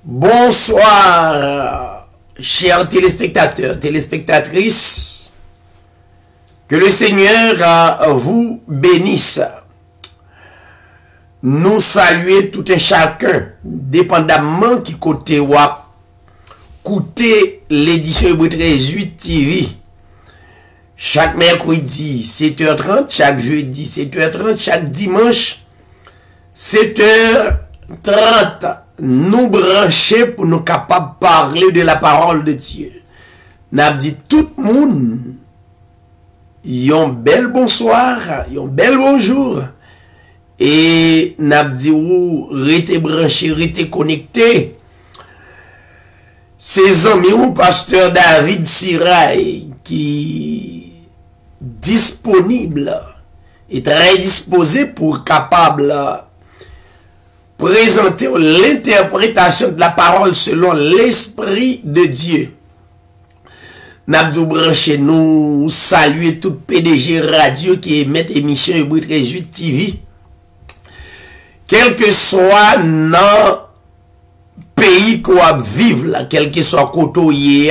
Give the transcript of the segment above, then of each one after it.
Bonsoir, chers téléspectateurs, téléspectatrices. Que le Seigneur vous bénisse. Nous saluons tout un chacun, dépendamment qui côté ou écouter l'édition Hébreux 13 TV. Chaque mercredi 7h30, chaque jeudi 7h30, chaque dimanche 7h30. Nous brancher pour nous capables de parler de la parole de Dieu. N'a dit tout le monde, yon bel bonsoir, yon bel bonjour. Et n'a dit ou rete branché, rete connecté. Ses amis ou pasteur David Siray qui disponible et très disposé pour capable présenter l'interprétation de la parole selon l'Esprit de Dieu. Nous branché nous saluer tout PDG radio qui émet émission Hébreux 13 TV. Quel que soit dans pays qu'on vive là, quel que soit côté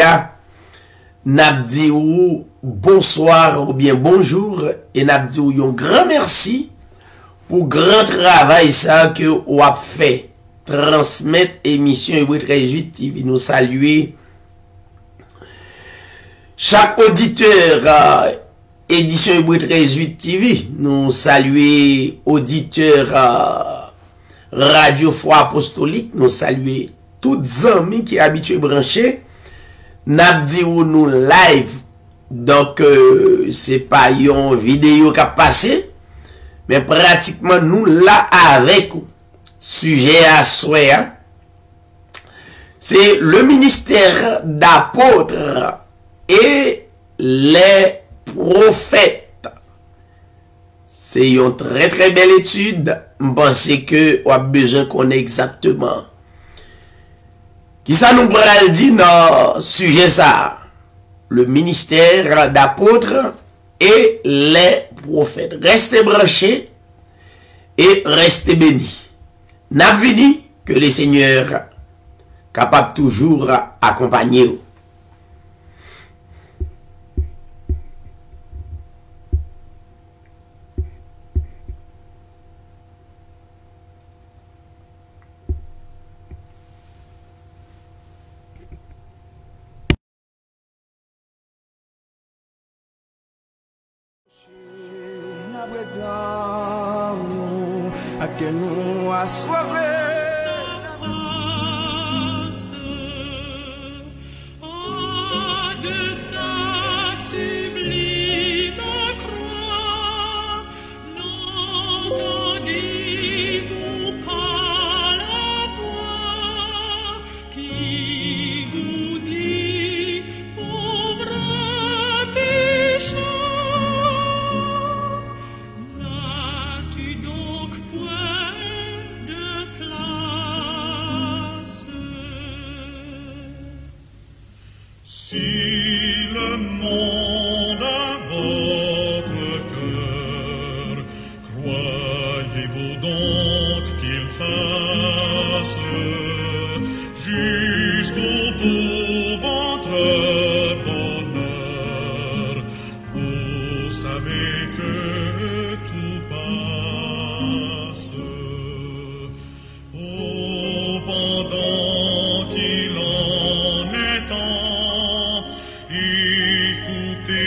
n'a dit ou bonsoir ou bien bonjour et n'a dit ou un grand merci pour grand travail ça que vous avez fait. Transmettre émission Hébreux 13 TV. Nous saluer chaque auditeur édition Hébreux 13 TV. Nous saluer auditeur Radio Foi Apostolique. Nous saluer tous les amis qui sont habitués branchés. N'a dit ou nous live. Donc c'est pas une vidéo qui a passé. Mais pratiquement nous là avec sujet à souhait. Hein? C'est le ministère d'apôtres et les prophètes. C'est une très très belle étude. Je pense que on a besoin qu'on ait exactement. Qui ça nous pourrait dire dans sujet ça? Le ministère d'apôtres et les prophètes. Restez branchés et restez bénis. N'a vini que le Seigneur capable toujours accompagner vous. À que nous assoiffés. Si le monde a votre cœur, croyez-vous donc qu'il fasse jusqu'au bout votre bonheur? Vous savez que tout passe. Oh, pendant qu'il en est temps, écoutez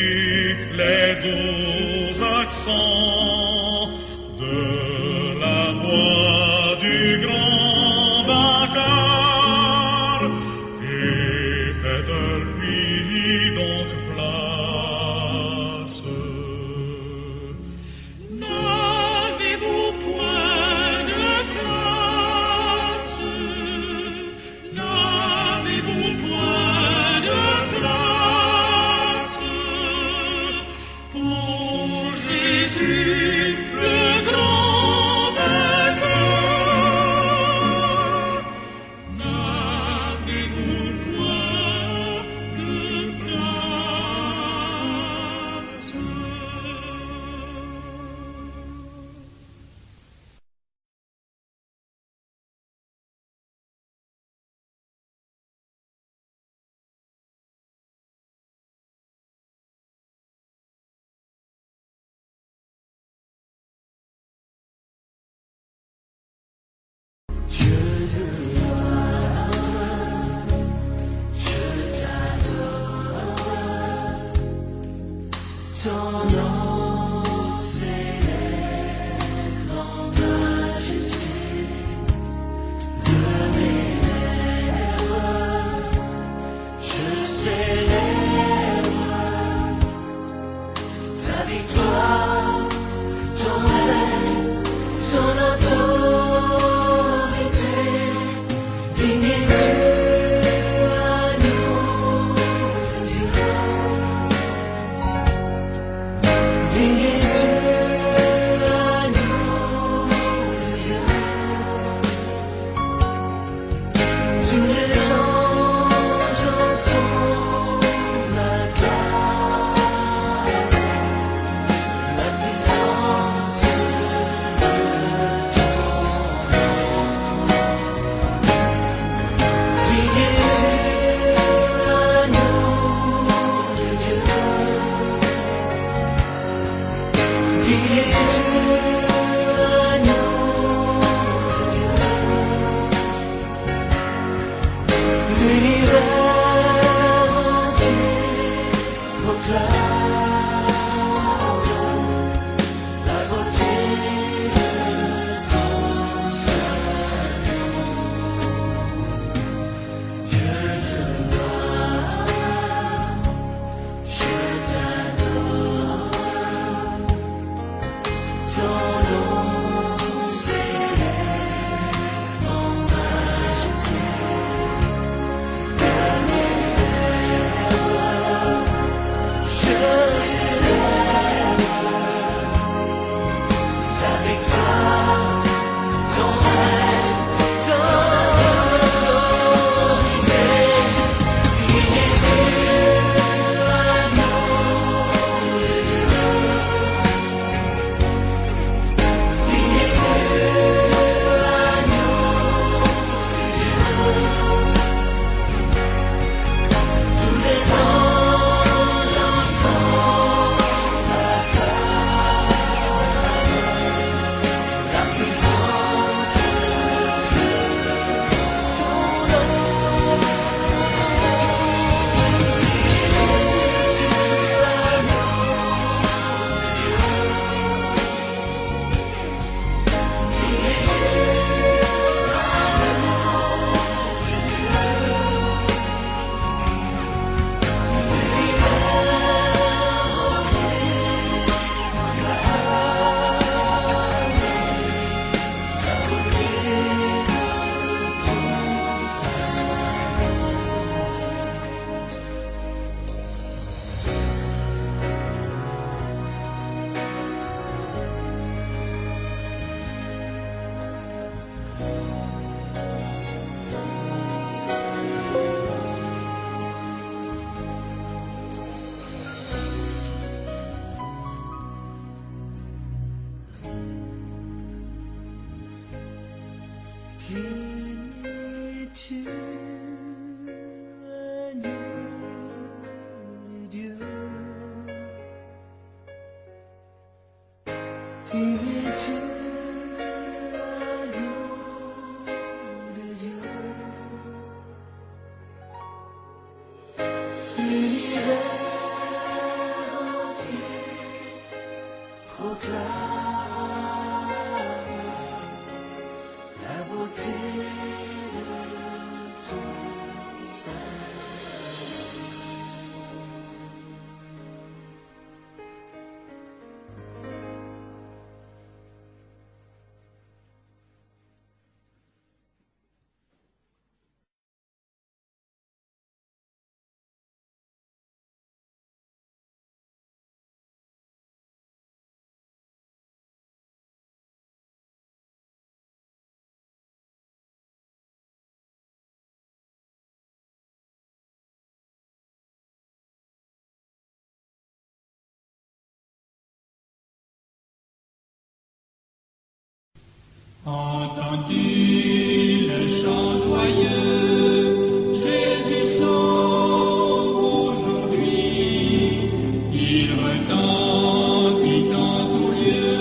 Entends-tu le chant joyeux, Jésus sauve aujourd'hui, il retentit en tout lieu,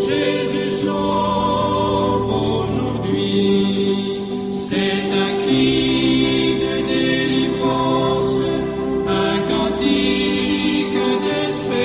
Jésus sauve aujourd'hui, c'est un cri de délivrance, un cantique d'espérance.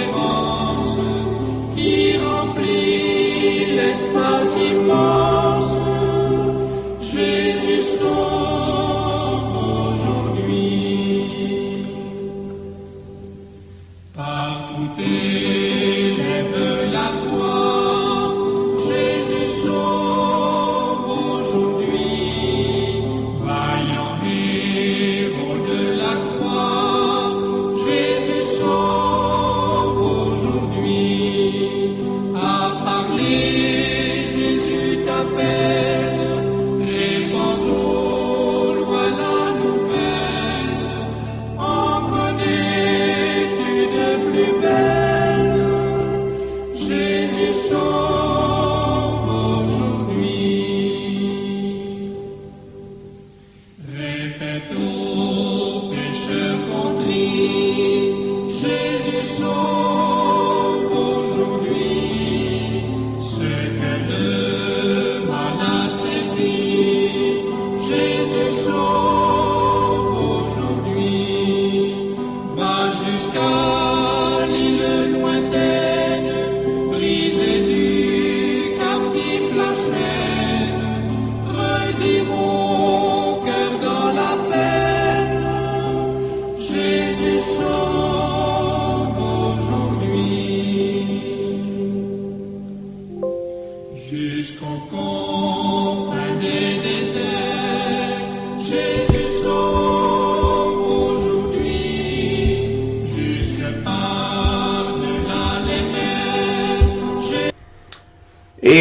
Jésus sauve aujourd'hui ceux que le mal a servi. Jésus sauve aujourd'hui, va jusqu'à l'île lointaine, briser du captif la chaîne, redire au cœur dans la peine, Jésus sauve aujourd'hui. Jusqu'aux confins des déserts, Jésus sauve aujourd'hui, jusque par-delà les mers.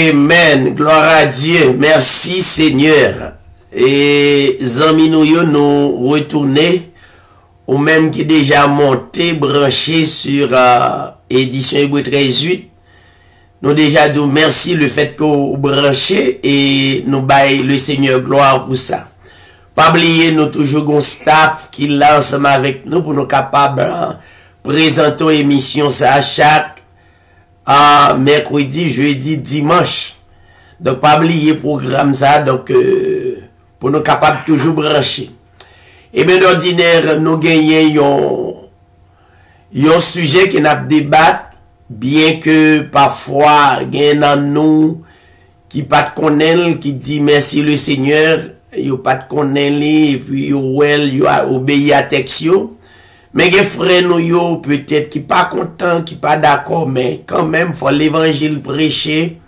Amen. Gloire à Dieu. Merci Seigneur. Et amis nous retourner ou même qui déjà monté, branché sur édition Hébreu 13:8. Nous déjà dit merci le fait que vous branchez et nous baillons le Seigneur gloire pour ça. Pas oublier nous toujours un staff qui là ensemble avec nous pour nous capables présenter émission ça chaque mercredi, jeudi, dimanche. Donc pas oublier programme ça donc pour nous capables toujours brancher. Et bien d'ordinaire nous gagnons un sujet qui n'a débat. Bien que parfois, il y en a nous qui pas de connaître, qui dit merci le Seigneur, yo pas de connaître, et puis yo a obéi à texte yo. Mais il y a frères nous yo peut-être qui pas content, qui pas d'accord, mais quand même faut l'évangile prêcher.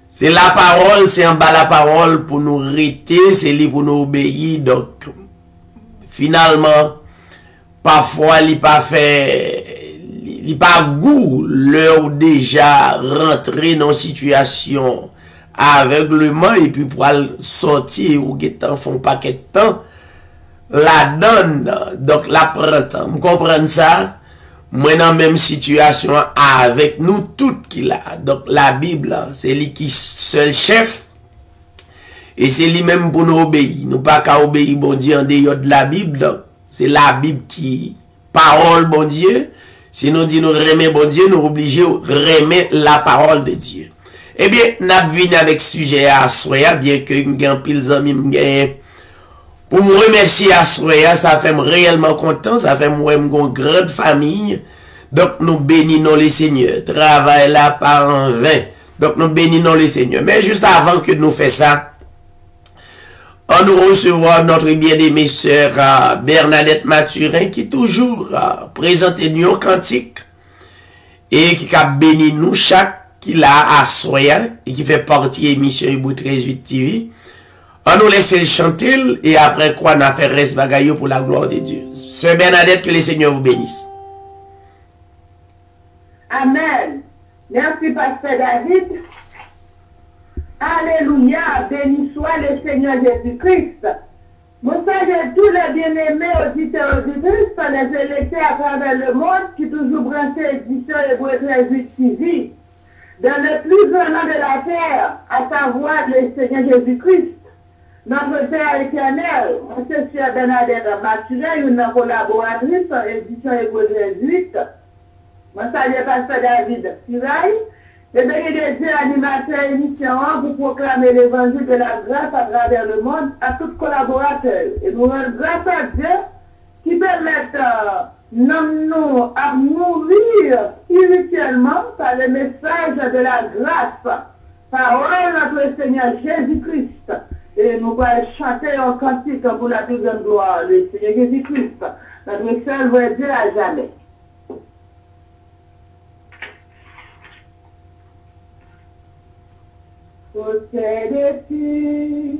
C'est la parole, c'est en bas la parole pour nous rester, c'est lui pour nous obéir. Donc finalement, parfois il pas fait il pas goût l'heure déjà rentrer dans une situation aveuglement et puis pour sortir ou guettant font paquet de temps la donne donc la prend temps. Vous comprenez ça? Moi dans même situation avec nous toutes qui là. Donc la Bible c'est lui qui seul chef et c'est lui même pour nous obéir. Nous pas qu'à obéir bon Dieu en dehors de la Bible. C'est la Bible qui parole bon Dieu. Si nous disons nous remet bon Dieu, nous obligés de remettre la parole de Dieu. Eh bien, nous venons avec sujet à Soya, bien que nous avons pile d'amis, pour me remercier à Soya, ça fait réellement content, ça fait moi une grande famille. Donc nous bénissons le Seigneur. Travail là par en vain. Donc nous bénissons le Seigneur. Mais juste avant que nous fassions ça, on nous recevra notre bien-aimée sœur Bernadette Mathurin qui toujours présente nous cantique et qui a béni nous chaque qui l'a à Soya et qui fait partie de l'émission Hébreu 13:8 TV. On nous laisse le chanter et après quoi on a fait reste bagaille pour la gloire de Dieu. Sœur Bernadette, que le Seigneur vous bénisse. Amen. Merci Pasteur David. Alléluia, béni soit le Seigneur Jésus-Christ. Mon salut tous les bien-aimés auditeurs et auditrices, les électeurs à travers le monde qui toujours branchent édition Hébreu 13:8 TV. Dans le plus grand nom de la terre, à savoir le Seigneur Jésus-Christ, notre Père éternel, mon sœur Bernadette Mathurin, une collaboratrice en édition Hébreu 13:8. Mon salut Pasteur David Siraï. Le béni de Dieu, animateur émission pour proclamer l'évangile de la grâce à travers le monde à tous collaborateurs. Et nous rendons grâce à Dieu qui permet nous à mourir spirituellement par le message de la grâce. Parole de notre Seigneur Jésus-Christ. Et nous allons chanter un cantique pour la plus grande gloire, le Seigneur Jésus-Christ. Notre seul vrai Dieu à jamais. Possédais-tu,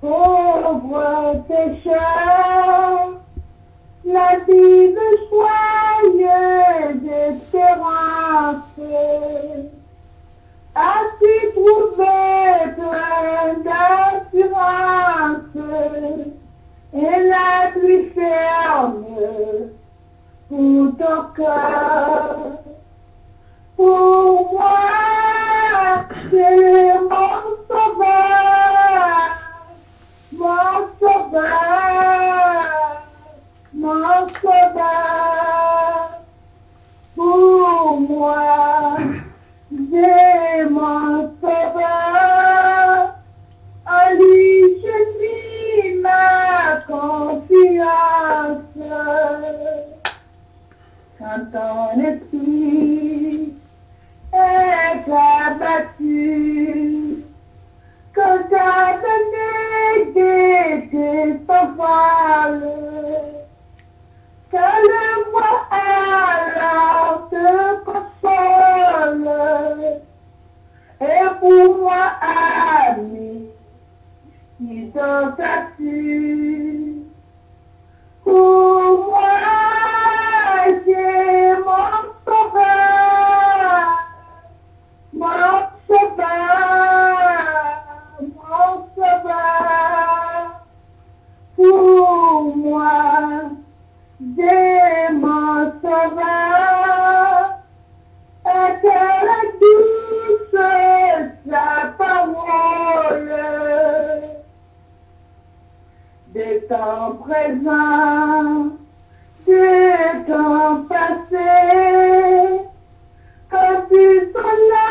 pauvre pécheur, la vive joyeuse espérance? As-tu trouvé plein d'assurance et la pluie ferme pour ton cœur? Pour moi, c'est mon sauveur, mon sauveur, mon sauveur. mon esprit est abattu. Quand t'as donné d'été sans voile, calme-moi alors te console, et pour moi, ami, qui t'en t'assure. Pour moi, j'ai mon sauveur, mon sauveur, mon sauveur. Pour moi, j'ai mon sauveur, et quelle douce sa parole. Des temps présents, des temps passés, quand tu sens la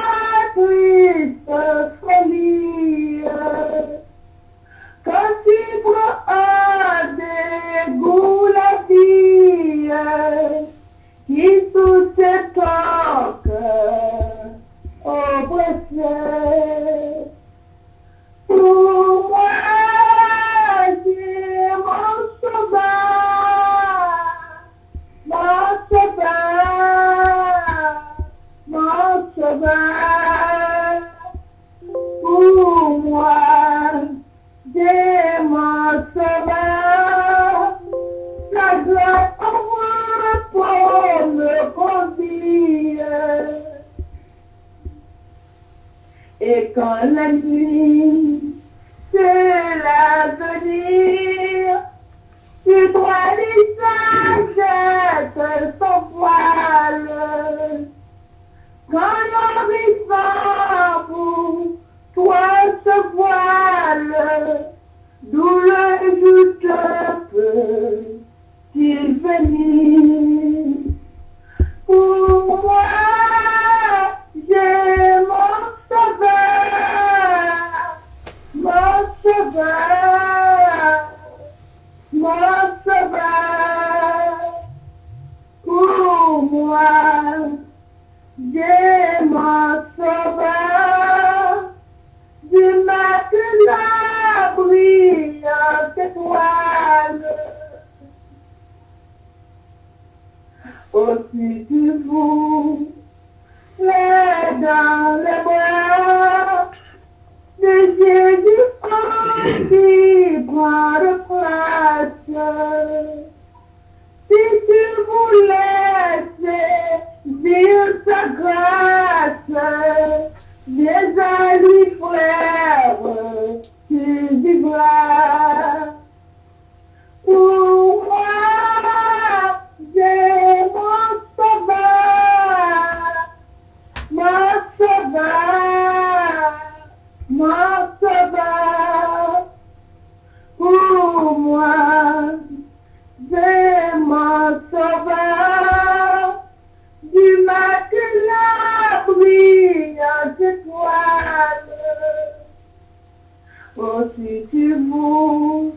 triste folie, quand tu prends un dégoût la vie, qui sous ton cœur oppressé. Pour moi, c'est mon sauveur, mon sauveur, mon sauveur. Pour moi, c'est mon sauveur, la gloire pour me conduire. Et quand la nuit c'est l'avenir, tu dois les sagesse sans voile. Quand l'horizon pour toi se voile, d'où le joute peut-il venir? Pour moi, j'ai mon sauveur, mon sauveur, mon sauveur. Pour moi, j'ai mon sauveur, du matin la brillante étoile. Aussi tu vous les dans les bras de Jésus qui prend de place. Si tu voulais dire sa grâce, viens à lui frère, tu vivras. Pour moi, j'ai mon sauveur, mon sauveur, mon sauveur. Pour moi, j'ai mon sauveur, du matin la brillante étoile. Oh, si tu voulais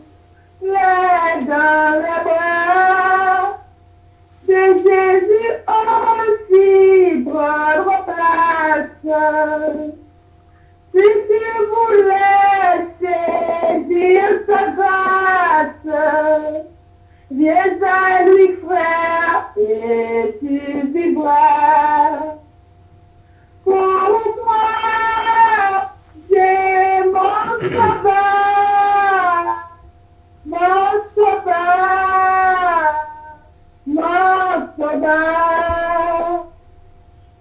dans les bras de Jésus aussi prendre place. Si tu voulais saisir sa grâce, viens à lui frère et tu vivras. Pour moi, j'ai mon sauveur, mon sauveur, mon sauveur.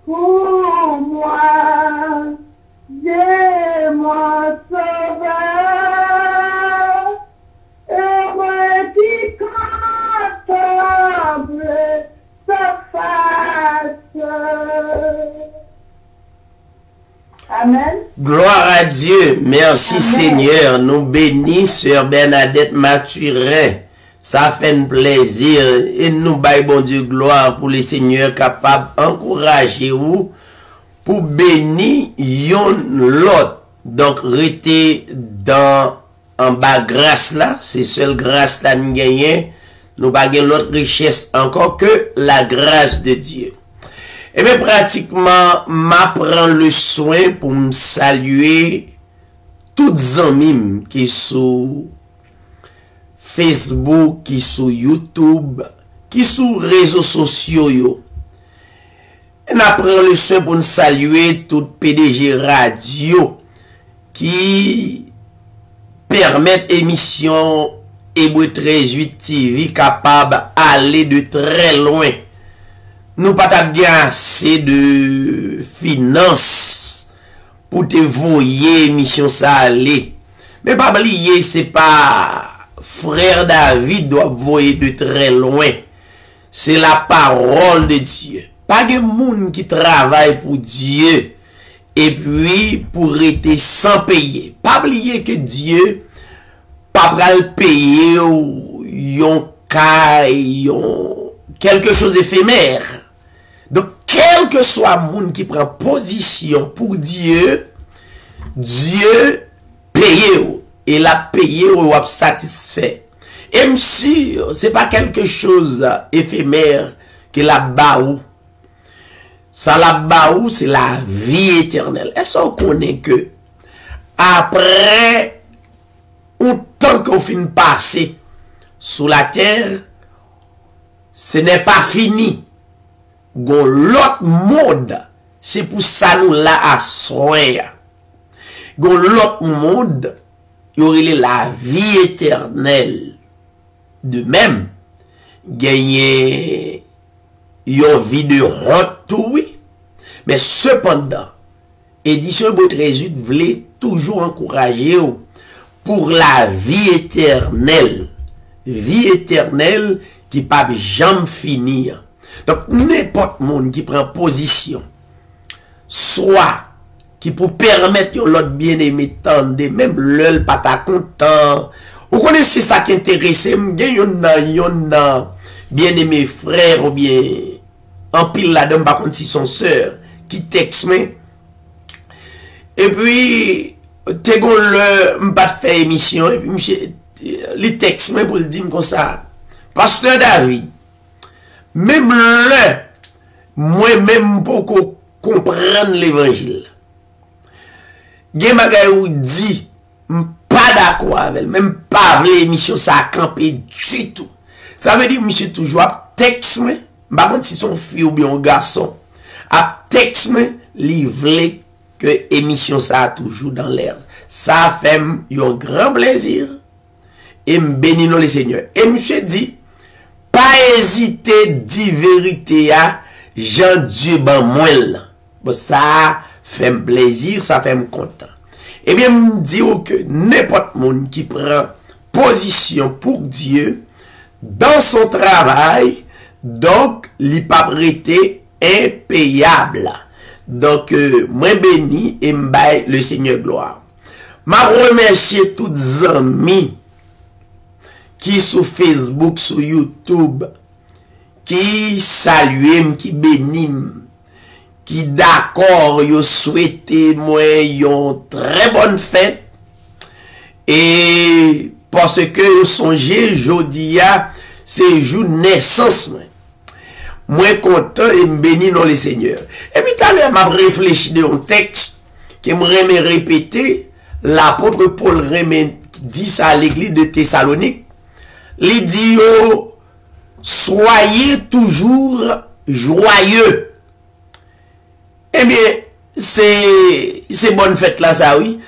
Pour moi, j'ai mon sauveur, heureux qui contemple sa face. Amen. Gloire à Dieu. Merci Amen. Seigneur. Nous bénissons Sœur Bernadette Mathurin. Ça fait un plaisir. Et nous baillons bon Dieu gloire pour les seigneurs capables d'encourager vous pour bénir yon l'autre. Donc, restez dans en bas grâce là. C'est seule grâce là nous gagnons. Nous pas l'autre richesse encore que la grâce de Dieu. Et bien, pratiquement, m'a prend le soin pour me saluer toutes les amis qui sont Facebook, qui sont YouTube, qui sont réseaux sociaux. Yo. Et m'a prend le soin pour me saluer tout PDG Radio qui permettent émission Hébreu 13-8 TV capable d'aller de très loin. Nous pas bien assez de finances pour te voyer mission ça aller. Mais pas oublier, c'est pas frère David doit voyer de très loin. C'est la parole de Dieu. Pas de monde qui travaille pour Dieu et puis pour être sans payer. Pas oublier que Dieu pas pral payer yon quelque chose d'éphémère. Donc, quel que soit le monde qui prend position pour Dieu, Dieu paye et la paye ou a satisfait. Et monsieur, c'est pas quelque chose d'éphémère que la baou. Ça la baou, c'est la vie éternelle. Est-ce qu'on connaît que après autant qu'on finit passer sous la terre, ce n'est pas fini. Gon l'autre monde, c'est pour ça nous là à soin. Gon l'autre monde, il y aurait la vie éternelle. De même, gagner une vie de honte, oui. Mais cependant, édition Hébreu 13 voulait toujours encourager pour la vie éternelle. Vie éternelle qui ne peut jamais finir. Donc, n'importe monde qui prend position, soit qui pour permettre l'autre bien-aimé tendre, même l'œil pas ta content. Vous connaissez ça qui intéresse, yon bien-aimé frère ou bien en pile la dame par contre si son sœur qui texte et puis t'es gon le m'pas faire émission et puis monsieur les texte pour le dire comme ça. Pasteur David, même le, moi-même, beaucoup comprendre l'évangile. Gen bagay ou dit, pas d'accord avec elle, même pas l'émission, ça a campé du tout. Ça veut dire, monsieur, toujours, à texte, par contre, si son fille ou bien un garçon, à texte, livrer que émission, ça a toujours dans l'air. Ça fait un grand plaisir. Et bénis nous le Seigneur. Et monsieur dit, pas hésiter dit vérité à Jean Dieu ban moelle. Bon, ça fait un plaisir, ça fait un content. Eh bien, me dit que n'importe monde qui prend position pour Dieu dans son travail, donc il pas prêté impayable. Donc, moi béni et m'baille le Seigneur gloire. M'a remercier tous les amis qui sur Facebook, sur YouTube, qui saluent, qui bénissent, qui d'accord, yo souhaité moi une très bonne fête. Et parce que songez, jodi a, c'est jour naissance, moi content et béni dans le Seigneur. Et puis tout à l'heure, m'a réfléchi de un texte que me répéter, l'apôtre Paul dit ça à l'église de Thessalonique. Il dit, soyez toujours joyeux. Eh bien, c'est bonne fête là, ça oui.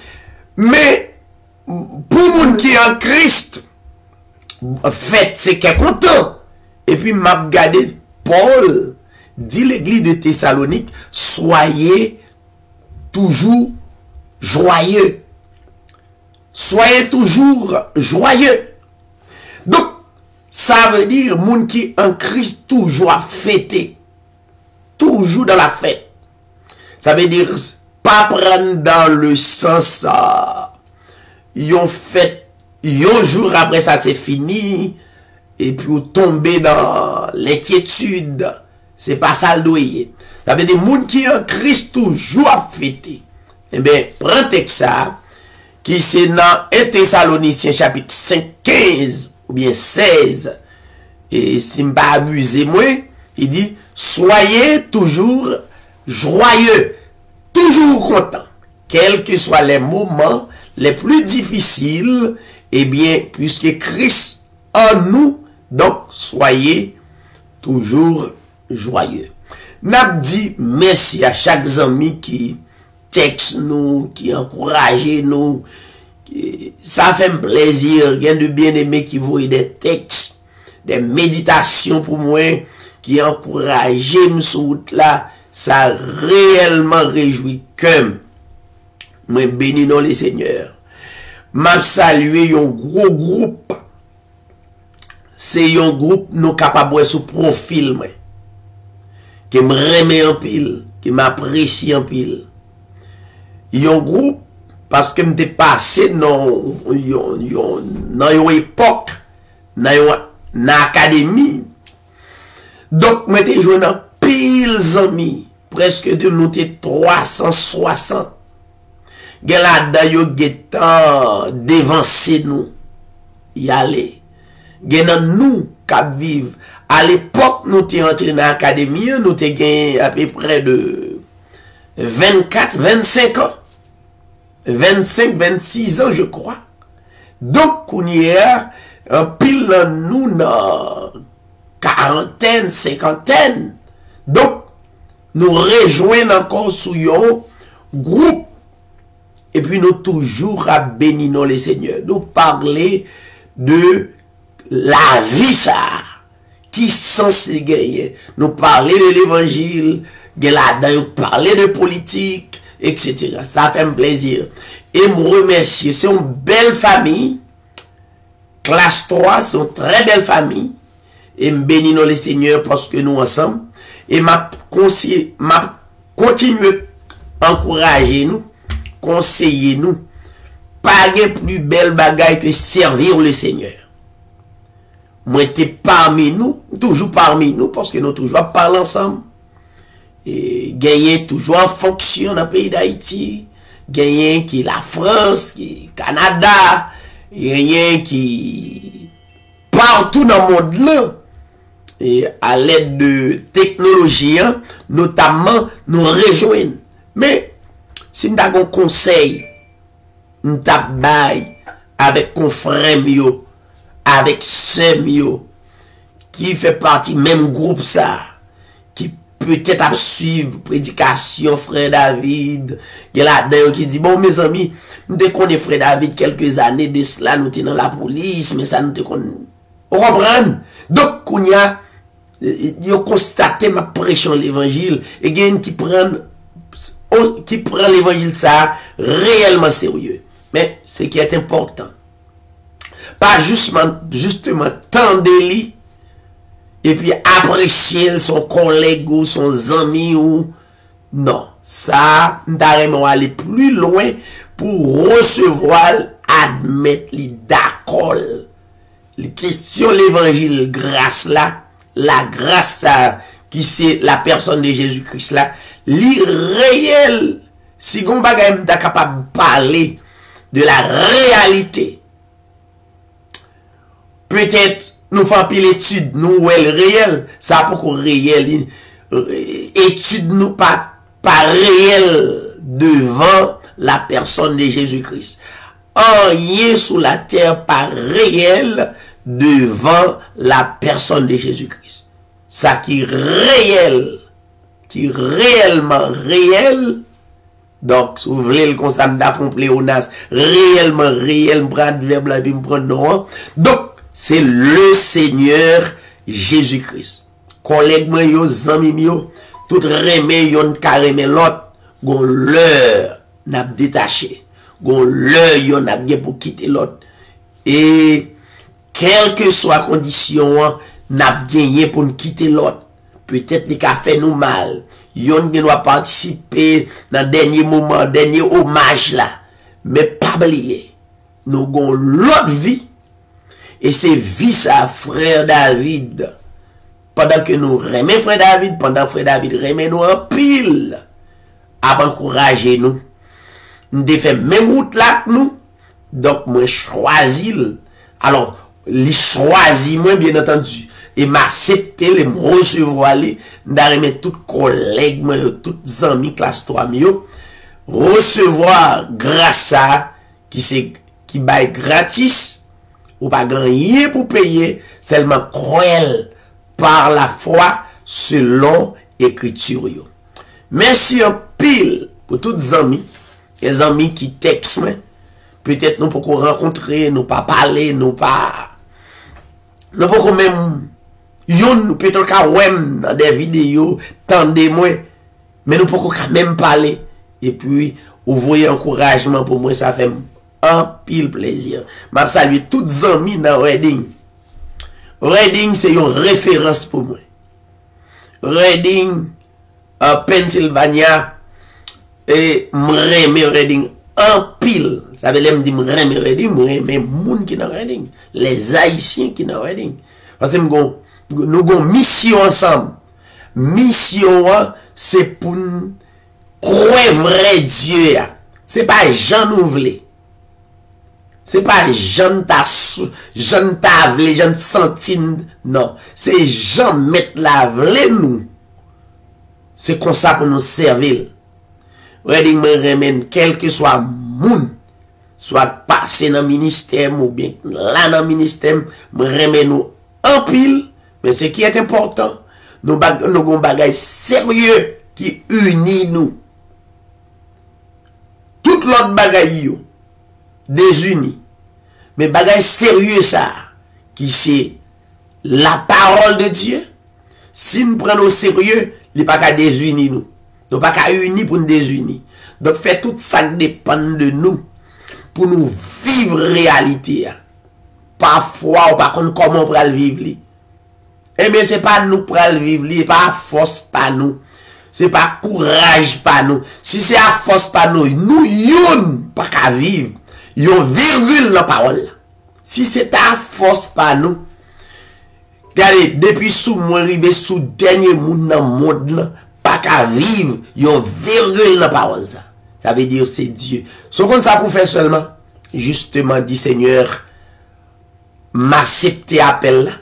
Mais, pour moun qui est en Christ, fête, c'est qu'est content. Et puis, m'a regardé, Paul dit l'église de Thessalonique, soyez toujours joyeux. Soyez toujours joyeux. Donc, ça veut dire, moun qui en Christ toujours à fêter. Toujours dans la fête. Ça veut dire, pas prendre dans le sens, yon fête, yon jour après ça c'est fini, et puis tomber dans l'inquiétude. C'est pas ça le doyer. Ça veut dire, moun qui en Christ toujours à fêter. Eh bien, prends texte ça, qui c'est dans 1 Thessaloniciens chapitre 5, 15, ou bien 16, et si je ne pas abusé moi, Il dit, soyez toujours joyeux, toujours content, quels que soient les moments les plus difficiles, eh bien, puisque Christ en nous, donc soyez toujours joyeux. N'a dit merci à chaque ami qui texte nous, qui encourage nous. Ça fait un plaisir. Il y a de bien-aimés qui voient des textes, des méditations pour moi, qui encouragent me sur route là. Ça réellement réjouit que moi bénis non les seigneurs. M'a salué un gros groupe. C'est un groupe nous capable sous profil moi. Qui me remet en pile, qui m'apprécie en pile. Un groupe parce que m'était passé dans une époque dans une académie. Donc m'était joué dans pile amis, presque de nous 360. Gen là-dedans yo getan devancer nous. Y aller. Gen nous k'ap vivre. À l'époque nous t'es entré dans l'académie, nous t'es gagné à peu près de 24, 25 ans. 25, 26 ans je crois. Donc on y a un pile nous dans quarantaine, cinquantaine. Donc nous rejoignons encore sous un groupe. Et puis nous toujours à bénir les seigneurs. Nous parler de la vie ça qui censé gagner. Nous parler de l'évangile, de la parler de politique, etc. Ça fait un plaisir. Et me remercier. C'est une belle famille. Classe 3, c'est une très belle famille. Et me bénir les seigneurs parce que nous ensemble. Et m'a continué à encourager nous. Conseiller nous, pas de plus belle bagaille que servir le Seigneur. Moi, t'es parmi nous, toujours parmi nous, parce que nous toujours parlons ensemble. Et gagner toujours en fonction dans le pays d'Haïti, gagner qui la France, qui Canada, gagner qui partout dans le monde là. Et à l'aide de technologie, notamment, nous rejoignons. Mais, si nous avons un conseil, nous avons avec confrères mio, avec sœurs mio, qui fait partie même groupe ça, qui peut-être à suivre prédication frère David, il y a là-dedans qui dit, bon mes amis, nous te connaissons frère David quelques années de cela, nous étions dans la police, mais ça nous te connaissons. Vous comprenez? Donc, qu'on y a, constaté ma prêchant l'évangile, et il y a qui prend l'évangile ça réellement sérieux. Mais ce qui est important, pas justement tendre-lui et puis apprécier son collègue ou son ami ou non. Ça, nous devons aller plus loin pour recevoir, admettre les d'accord. Les questions l'évangile grâce là, la grâce qui c'est la personne de Jésus-Christ là, l'irréel. Si on est capable de parler de la réalité, peut-être nous faisons pile l'étude, nous ou elle réel, ça pour réel, étude nous pas réel devant la personne de Jésus-Christ. Rien sous la terre pas réel devant la personne de Jésus-Christ. Ça qui réel, qui réellement réel. Donc, si vous voulez le constat d'affaire pléonas, réellement réel, brad verbe la vie me prend non. Donc, c'est le Seigneur Jésus-Christ. Collègue moi yo, zami yo, tout remè yon karemè l'autre, gon l'heure n'a détaché. Gon l'heure yon n'a bien pour quitter l'autre. Et quelle que soit condition, n'a gagné pour nous quitter l'autre. Peut-être qu'il a fait nous mal. Yon qui doit participer dans le dernier moment, dernier hommage là. Mais pas oublier, nous avons l'autre vie. Et c'est vie ça, frère David. Pendant que nous remet frère David, pendant que frère David remet nous en pile, à encourager nous. Nous devons faire même route là que nous. Donc, moi, choisis. Alors, les choisis, moi, bien entendu. et m'accepter les me recevoir les d'arriver tout collègue tout amis classe 3 mio recevoir grâce à qui bail gratis ou pas gagner pour payer seulement cruel par la foi selon écriture yo. Merci en pile pour tous les amis qui textent peut-être nous pour rencontrer nous pas parler nous pas même yon peut-être qu'à wem dans des vidéos tendez-moi mais nous pour quand même parler et puis ouvrir encouragement pour moi ça fait un pile plaisir. M'a saluer toutes les amis dans Reading. Reading c'est une référence pour moi. Reading Pennsylvania et m'reme Reading en pile. Ça veut dire m'reme Reading, m'reme moun qui dans Reading, les haïtiens qui dans Reading. Parce que nous avons mission ensemble. Mission c'est pour croire vrai Dieu. C'est pas Jean Nouvelé. C'est pas Jean Tavlé, Jean Santine, non. C'est Jean mettre la vle nous. C'est comme ça pour nous servir. Reading me remène, quel que soit moun, soit passé dans le ministère ou bien là dans le ministère, me remène nous en pile. Mais ce qui est important, nous avons des bagages sérieux qui unit nous. Tout l'autre bagaille désunis. Mais bagaille sérieux ça, qui c'est la parole de Dieu. Si nous prenons au sérieux, il n'y a pas qu'à désunir nous. Nous pas qu'à unir pour nous désunir. Donc fait tout ça dépend de nous pour nous vivre réalité. Parfois, on pas comment on peut le vivre. Eh bien, c'est pas nous pour le vivre, c'est pas force pas nous. C'est pas courage pas nous. Si c'est à force pas nous, nous yon pas qu'à vivre. Yon virgule la parole. Si c'est à force pas nous, regardez, depuis sous moi arrivé sous dernier monde dans le monde, pas qu'à vivre, yon virgule la parole ça. Ça veut dire c'est Dieu. Ce qu'on ça pour faire seulement, justement dit Seigneur, m'accepter appel là,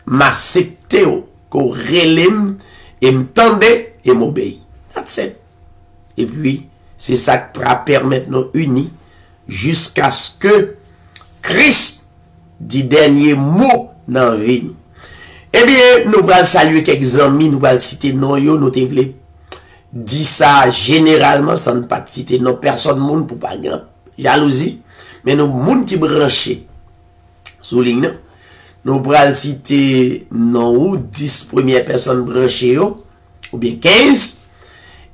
m'accepter qu'on relève et m'tendait et m'obéit. That's it. Et puis, c'est ça qui va permettre nous unis jusqu'à ce que Christ dit dernier mot dans la vie. Eh bien, nous allons saluer quelques amis, nous allons citer nos yo, nous devons dire ça généralement, sans ne pas citer nos personnes, monde pour pas grand jalousie, mais nous, monde qui branché, souligne, nous allons citer nos 10 premières personnes branchées, ou bien 15,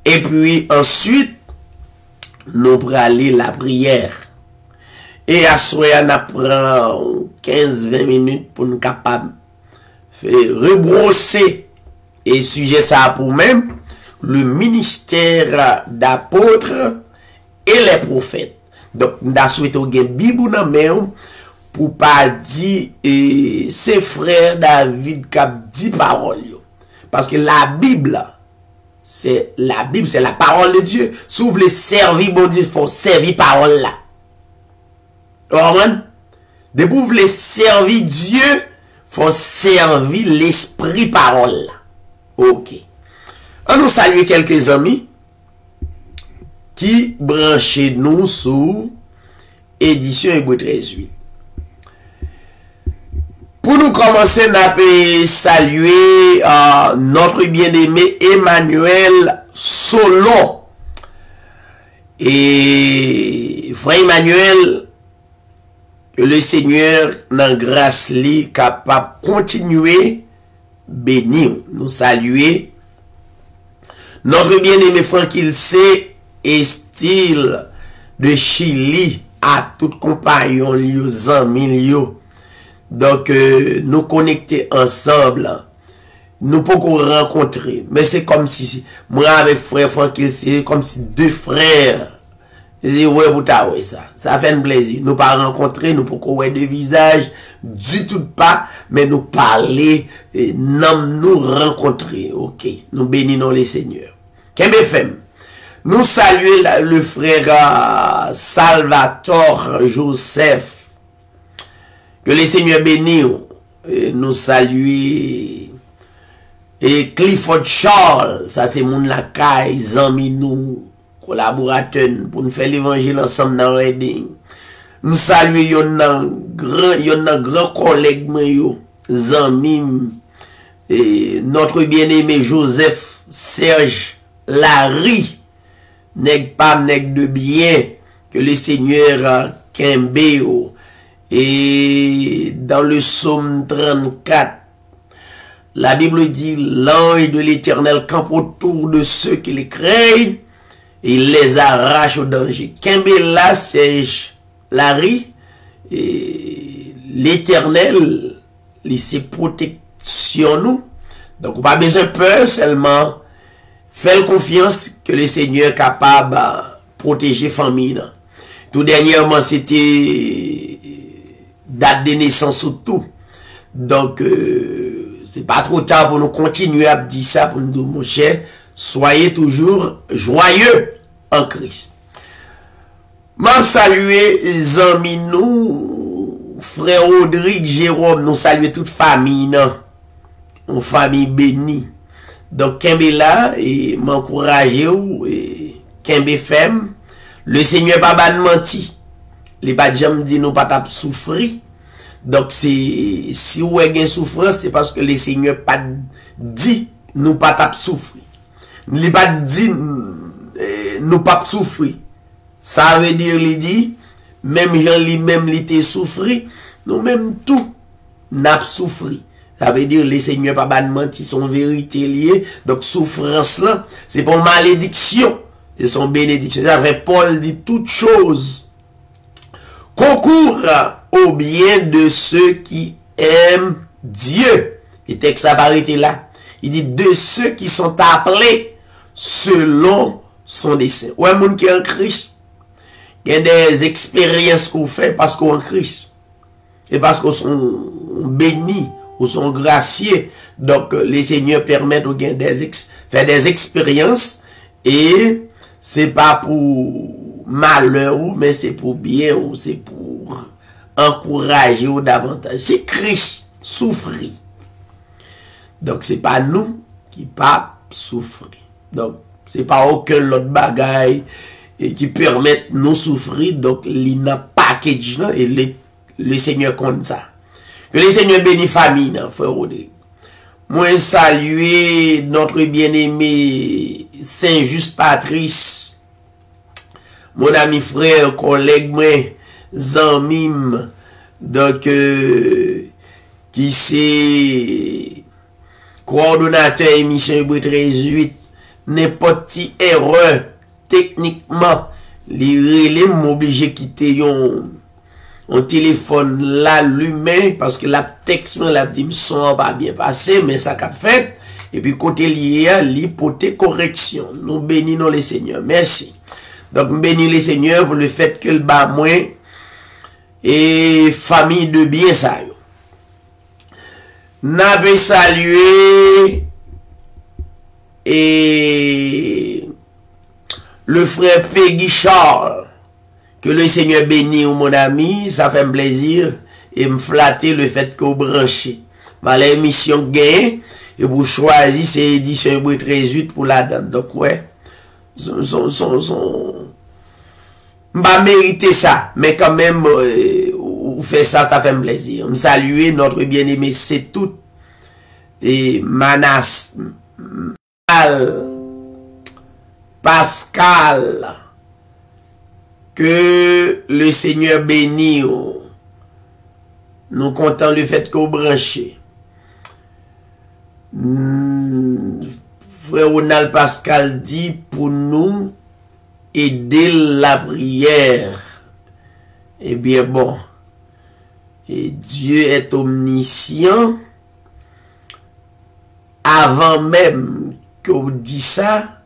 et puis ensuite, nous allons aller la prière. Et à ce moment-là, on prend 15-20 minutes pour nous capables de rebrosser et sujet ça pour même le ministère d'apôtres et les prophètes. Donc, nous avons souhaité une Bible dans même pour pas dire ses frères David qui a dit paroles. Parce que la Bible, c'est la parole de Dieu. Si vous voulez servir, bon Dieu, il faut servir parole là. De vous voulez servir Dieu, il faut servir l'esprit parole là. Ok. On nous salue quelques amis qui branchent nous sous édition Hébreux 13:8. Pour nous commencer, nous allons saluer notre bien-aimé Emmanuel Solon. Et frère Emmanuel, que le Seigneur, dans grâce, est capable de continuer bénir. Nous saluer notre bien-aimé frère qu'il sait et style de Chili à tout compagnon, les amis, donc nous connecter ensemble, nous pouvons rencontrer, mais c'est comme si moi avec frère qu'il c'est comme si deux frères. Et ouais, ça fait un plaisir. Nous pas rencontrer, nous pouvons voir des visages du tout pas, mais nous parler, nous rencontrer. Ok, nous bénissons les seigneurs. KMFM, nous saluons le frère Salvatore Joseph. Que les seigneurs bénissent. nous saluer et Clifford Charles, ça c'est mon lakay, zami nous, collaborateur pour nous faire l'évangile ensemble dans Reading. Nous saluer yon grand collègue yo, zami et notre bien-aimé Joseph Serge Larry, nèg pas nèg de bien, que le Seigneur Kembeo. Et dans le psaume 34, la Bible dit, l'ange de l'Éternel campe autour de ceux qui les craignent et il les arrache au danger. Kembela, Serge Larry, et l'Éternel, il protection nous. Donc, on n'a pas besoin de peur, seulement faire confiance que le Seigneur est capable de protéger la famille. Tout dernièrement, c'était date de naissance surtout. Donc, c'est pas trop tard pour nous continuer à dire ça, pour nous dire, mon cher, soyez toujours joyeux en Christ. M'a salué les amis nous, frère Audrey, Jérôme, nous saluer toute famille, non? Une famille bénie. Donc, Kembe là, et m'encourager ou, et Kembe femme, le Seigneur pas ban menti. Les pas jamais dit nous pas tap souffrir. Donc, c'est, si vous avez une souffrance, c'est parce que le Seigneur pas dit nous pas tap souffrir. Il pas dit nous pas souffrir. Ça veut dire, il dit, même Jean lui-même l'été souffri, nous même tout n'a souffri. Ça veut dire, les seigneurs pas ban menti, sont vérité liée. Donc, souffrance là, c'est pour malédiction. C'est son bénédiction. Ça fait Paul dit toute chose concourt au bien de ceux qui aiment Dieu. Et texte ça apparaît là. Il dit de ceux qui sont appelés selon son dessein. Ouais, moun qui est en Christ. Il y a des expériences qu'on fait parce qu'on est en Christ. Et parce qu'on sont bénis, ou sont graciés. Donc, les seigneurs permettent de faire des expériences. Et c'est pas pour malheur, mais c'est pour bien, ou c'est pour encourager ou davantage. C'est Christ souffrit. Donc, c'est pas nous qui pas souffrir. Donc, c'est pas aucun autre bagaille et qui permettent nous souffrir. Donc, il n'a pas package là et le Seigneur compte ça. Que le Seigneur bénisse famille, frère Rodrigue. Moi, saluer notre bien-aimé Saint-Just Patrice, mon ami frère, collègue, moi, Zanmim, donc, qui c'est coordonnateur émission Hébreux 13-8, n'importe petite erreur, techniquement, les m'obligé quitter un téléphone là l'humain parce que la texte la dit me son pas bien passé mais ça qu'a fait et puis côté lié l'hypothèse correction nous bénissons les seigneurs merci donc nous bénissons les seigneurs pour le fait que le bas moins et famille de bien ça yo n'a saluer et le frère Peggy Charles. Que le Seigneur bénisse mon ami, ça fait un plaisir et me flatter le fait que vous branchez. Voilà l'émission gain et vous choisissez ces éditions Hébreux 13-8 pour la dame. Donc ouais, m'a mérité ça, mais quand même vous faites ça, ça fait un plaisir. Me saluer notre bien-aimé c'est tout et Manas Pascal. Que le Seigneur bénisse. Nous comptons le fait qu'on branche. Frère Ronald Pascal dit pour nous aider la prière. Eh bien bon. Et Dieu est omniscient. Avant même qu'on dit ça,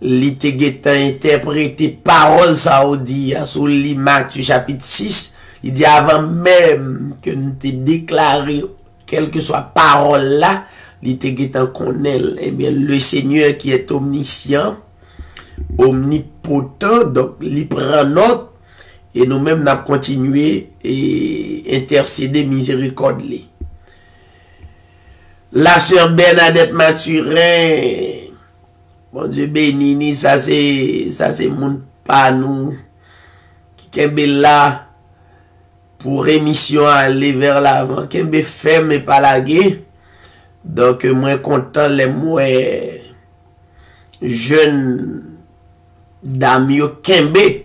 li te geta interprété parole saoudi sur Matthieu chapitre 6, il dit avant même que nous te déclaré quelle que soit parole là, li te geta connaît. Eh bien le Seigneur qui est omniscient, omnipotent, donc il prend note et nous-mêmes n'a continué et intercéder miséricorde. la sœur Bernadette Mathurin, bon Dieu béni, ça c'est mon pas nous, qui est là, pour émission aller vers l'avant, qui est ferme et pas lagué. Donc, moi content les moi jeunes dames yo kembe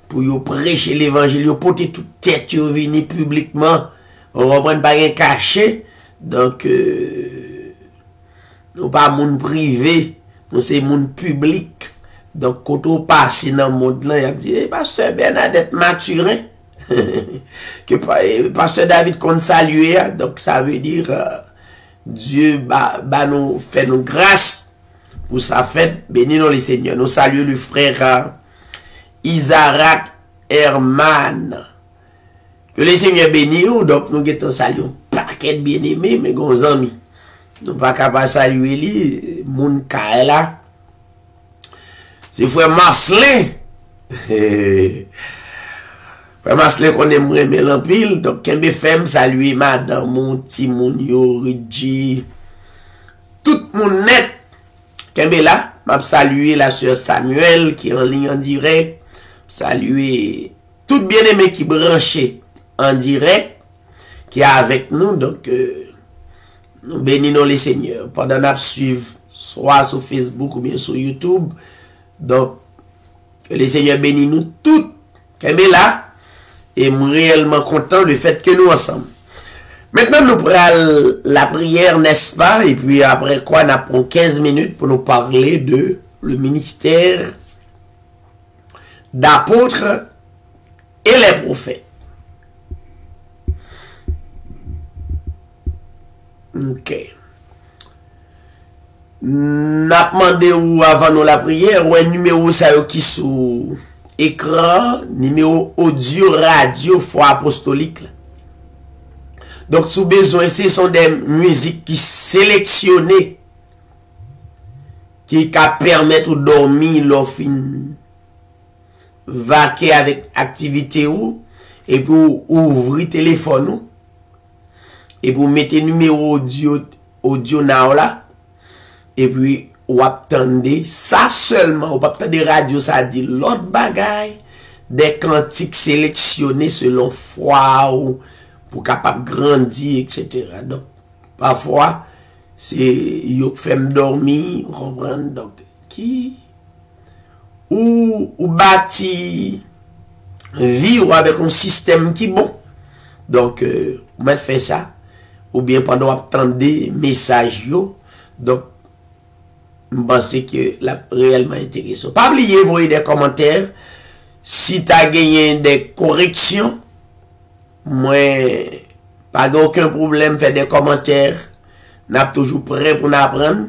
pour yo prêcher l'évangile, yo porter toute tête yo venir publiquement, on reprend pas rien caché. Donc nous pas monde privé, nous c'est monde public. Donc quand on passe dans le monde là, il a dit pasteur Bernadette Mathurin que pasteur David qu'on salue, donc ça veut dire Dieu nous fait nous grâce pour sa fête. Béni nous les Seigneurs. Nous saluons le frère Isaac Herman. Que les Seigneurs bénissent. Donc nous guettons saluons paquet bien aimé mais gros amis. Nous pas capable saluer lui moun kaela. C'est frère Marcelin. Frère Marcelin qu'on aimerait l'empile. Donc Kembe Femme saluer madame mon petit moun yo Ridji. Tout moun net. Kembe là, m'a saluer la sœur Samuel qui est en ligne en direct. Saluer tout bien-aimé qui branché en direct, qui est avec nous. Donc, nous bénissons les Seigneurs. Pendant qu'on suivre, soit sur Facebook ou bien sur YouTube. Donc, que les Seigneurs bénissent nous tous. Kembe là, et je suis réellement content du fait que nous ensemble. Maintenant, nous prenons la prière, n'est-ce pas? Et puis après quoi, nous prenons 15 minutes pour nous parler de le ministère d'apôtres et les prophètes. Ok. Nous avons demandé avant nous la prière, ou un numéro ça qui sous écran, numéro audio, radio, foi apostolique. Donc, sous besoin, ce sont des musiques qui sélectionnées, qui permettent de dormir, l'offre, vaquer avec activité ou, et pour ouvrir téléphone ou, et pour mettre numéro audio là, et puis, ou attendez, ça seulement, ou pas attendre radio, ça dit l'autre bagaille, des cantiques sélectionnés selon foi ou, pour capable grandir, etc. Donc, parfois, c'est yo fait dormir, comprendre, donc, qui, ou bâti, vivre avec un système qui bon. Donc, vous mettez fait ça, ou bien pendant attendez message yo, donc, je pense que la réellement intéressant. Pas oublier, voyez des commentaires, si tu as gagné des corrections, moi, pas aucun problème, faire des commentaires. Nous sommes toujours prêts pour nous apprendre.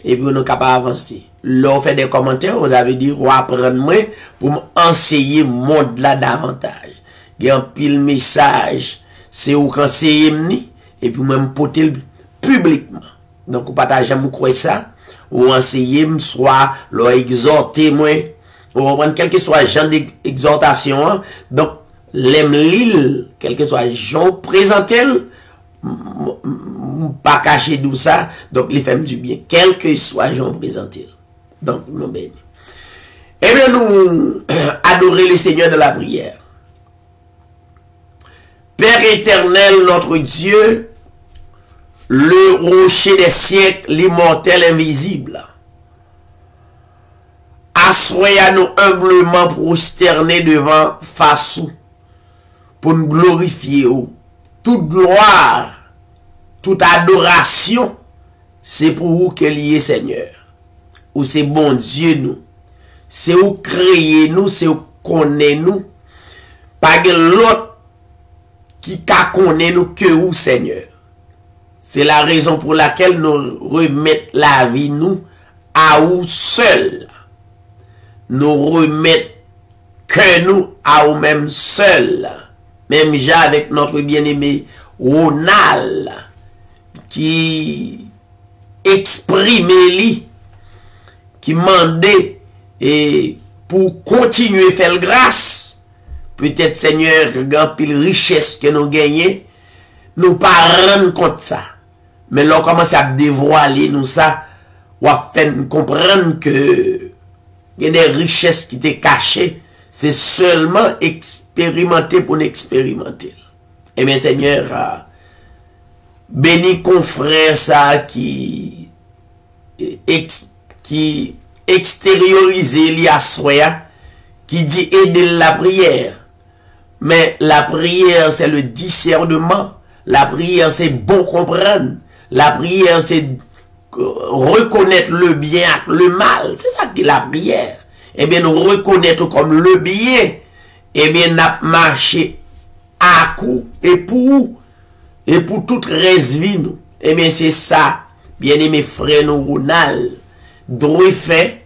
Et puis, nous sommes capables d'avancer. Là, on fait des commentaires, vous avez dit, on apprendre moi pour m'enseigner le monde là davantage. Il y a un pile message, c'est où conseiller m'ni, et puis même porter publiquement. Donc, vous partagez mon quoi ça, ou enseigner, soit, leur exhorter moi, ou reprendre quel que soit le genre d'exhortation. Donc, l'aime l'île, quel que soit Jean présentel, pas caché d'où ça, donc les femmes du bien, quel que soit Jean présentel. Donc, nous bénis. Eh bien, nous adorer le Seigneur de la prière. Père éternel, notre Dieu, le rocher des siècles, l'immortel invisible, assoyons-nous humblement prosterner devant Fassou, pour nous glorifier. Toute gloire, toute adoration, c'est pour vous qu'elle y est, Seigneur. Ou c'est bon Dieu, nous. C'est où créer nous, c'est où connaître nous. Pas que l'autre qui connaît nous que vous, Seigneur. C'est la raison pour laquelle nous remettons la vie, nous, à vous seul. Nous remettons que nous à vous-même seul. Même déjà avec notre bien-aimé Ronald, qui exprimait, qui mandait, et pour continuer à faire grâce, peut-être Seigneur, grand pile richesse que nous gagnons, nous pas rendre compte ça. Mais là, on commence à dévoiler nous ça, on va faire comprendre que il y a des richesses qui étaient cachées. C'est seulement expérimenter pour expérimenter. Et bien, Seigneur, bénis confrère ça qui extériorise l'assoya, qui dit aider la prière. Mais la prière, c'est le discernement. La prière, c'est bon comprendre. La prière, c'est reconnaître le bien, le mal. C'est ça qui est la prière. Eh bien, nous reconnaître comme le bien. Eh bien, nous marcher à coup et pour toute reste vie nous. Eh bien, c'est ça, bien-aimé frère nous, Ronald, doit faire.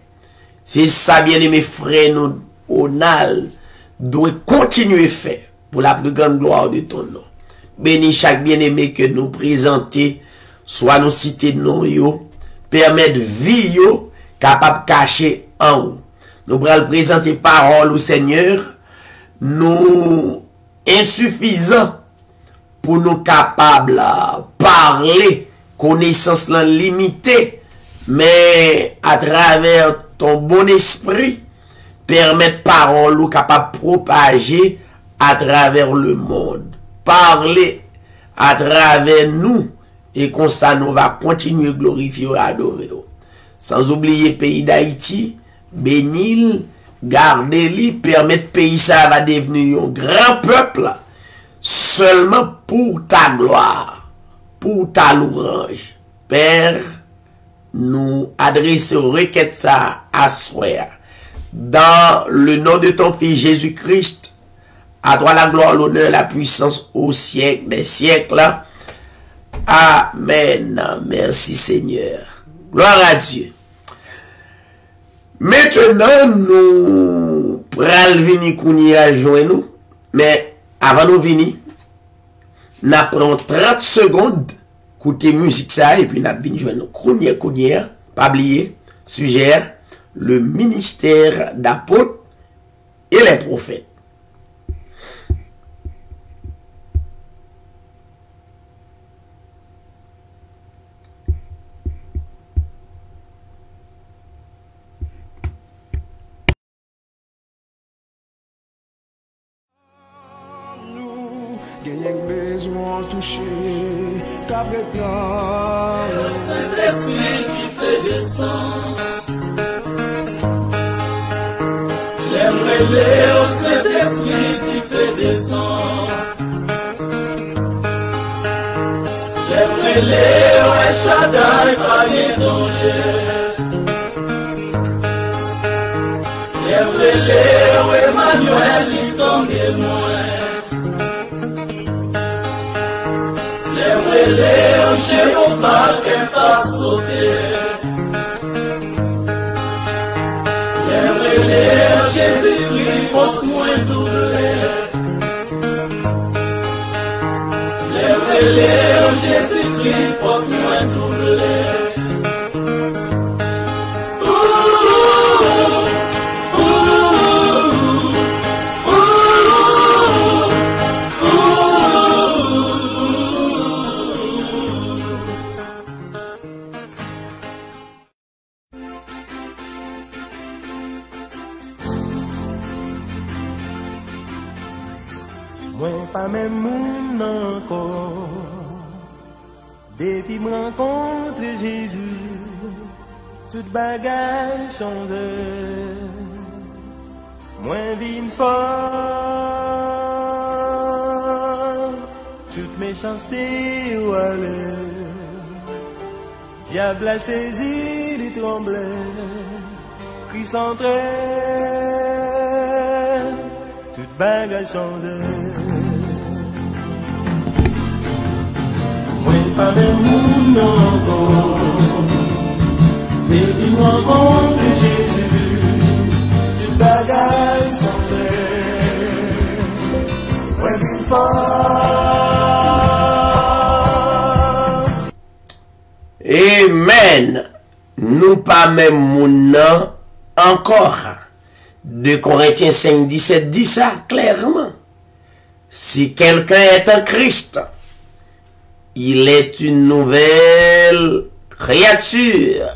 C'est ça, bien-aimé frère nous, Ronald, doit continuer à faire pour la plus grande gloire de ton nom. Bénis chaque bien-aimé que nous présenter, soit nous citer non yo, permettre vie yo, capable de cacher en haut. Nous allons présenter parole au Seigneur, nous insuffisants pour nous capables de parler, connaissance limitée, mais à travers ton bon esprit, permettre parole ou capable de propager à travers le monde. Parler à travers nous, et comme ça nous va continuer à glorifier et adorer. Sans oublier pays d'Haïti, bénil, gardez-li, permettre pays ça va devenir un grand peuple, seulement pour ta gloire, pour ta louange. Père, nous adressons requête ça à soi. Dans le nom de ton Fils Jésus-Christ, à toi la gloire, l'honneur, la puissance au siècle des siècles. Amen. Merci Seigneur. Gloire à Dieu. Maintenant, nous prenons venir kouni à joindre nous. Mais avant nous venir, nous prenons 30 secondes écouter musique ça et puis nous venons joindre nous. Kouni, pas oublier, sujet, le ministère d'apôtres et les prophètes. Gagnez besoin toucher, qu'après plan. Saint-Esprit qui fait descendre. L'aimerait au Saint-Esprit qui fait descendre. L'aimerait au Shaddai pas de danger. L'aimerait au Emmanuel il tombe moins. L'aimerait au Jéhovah qu'elle pas sauté. L'aimerait au Jésus-Christ force moins doublé. L'aimerait au Jésus-Christ force moins doublé. Pas même moun encore. Depuis me rencontre Jésus, toute bagaille change. Moins vine fort, toute méchanceté ou allée. Diable a saisi, il tremblait, cri s'entraîne, toute bagaille change. Pas de monde encore. Depuis me rencontre Jésus, toute bagaille s'entraîne. Ouais, c'est fort. Amen. Nous pas même moun encore. 2 Corinthiens 5, 17 dit ça clairement. Si quelqu'un est en Christ, il est une nouvelle créature.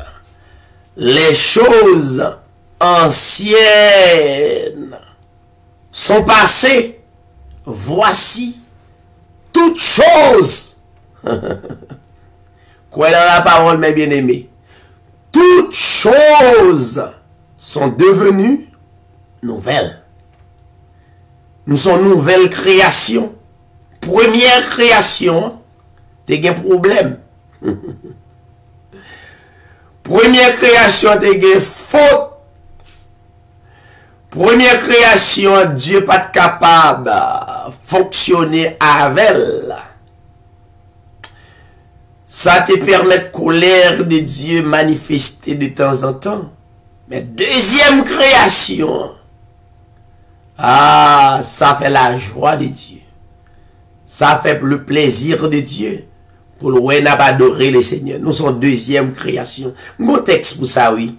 Les choses anciennes sont passées. Voici toutes choses. Quoi dans la parole, mes bien-aimés? Toutes choses sont devenues nouvelles. Nous sommes nouvelle création. Première création, t'es un problème. Première création, t'es un faute. Première création, Dieu pas capable de fonctionner avec elle. Ça te permet de colère de Dieu manifester de temps en temps. Mais deuxième création, ça fait la joie de Dieu. Ça fait le plaisir de Dieu. Pour le adorer le Seigneur. Nous sommes deuxième création. Mon texte pour ça, oui.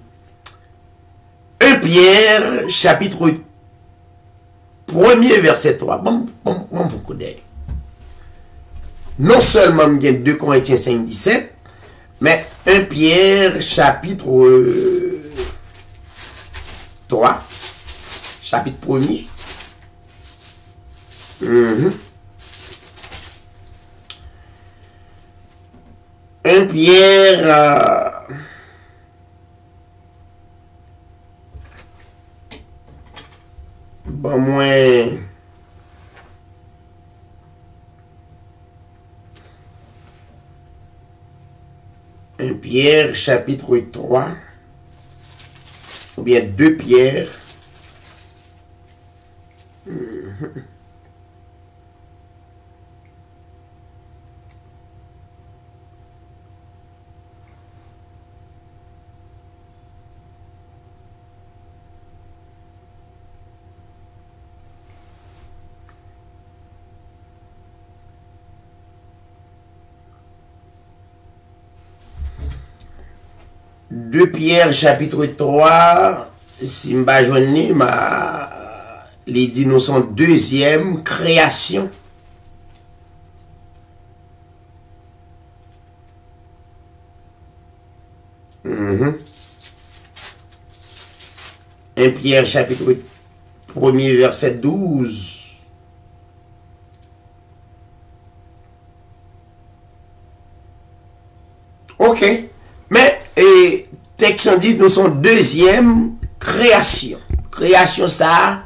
1 Pierre, chapitre 1er, verset 3. Bon, beaucoup d'œil. Non seulement il y a 2 Corinthiens 5, 17, mais 1 Pierre, chapitre 3, chapitre 1er. 1 Pierre, bon, moi, 1 Pierre, chapitre 3, ou bien 2 Pierre, Deux Pierre chapitre 3, si m'a joigné, il dit nous sommes deuxième création. Un Pierre chapitre 1er verset 12. Ok. Mais, texte dit, nous sommes deuxième création. Création, ça,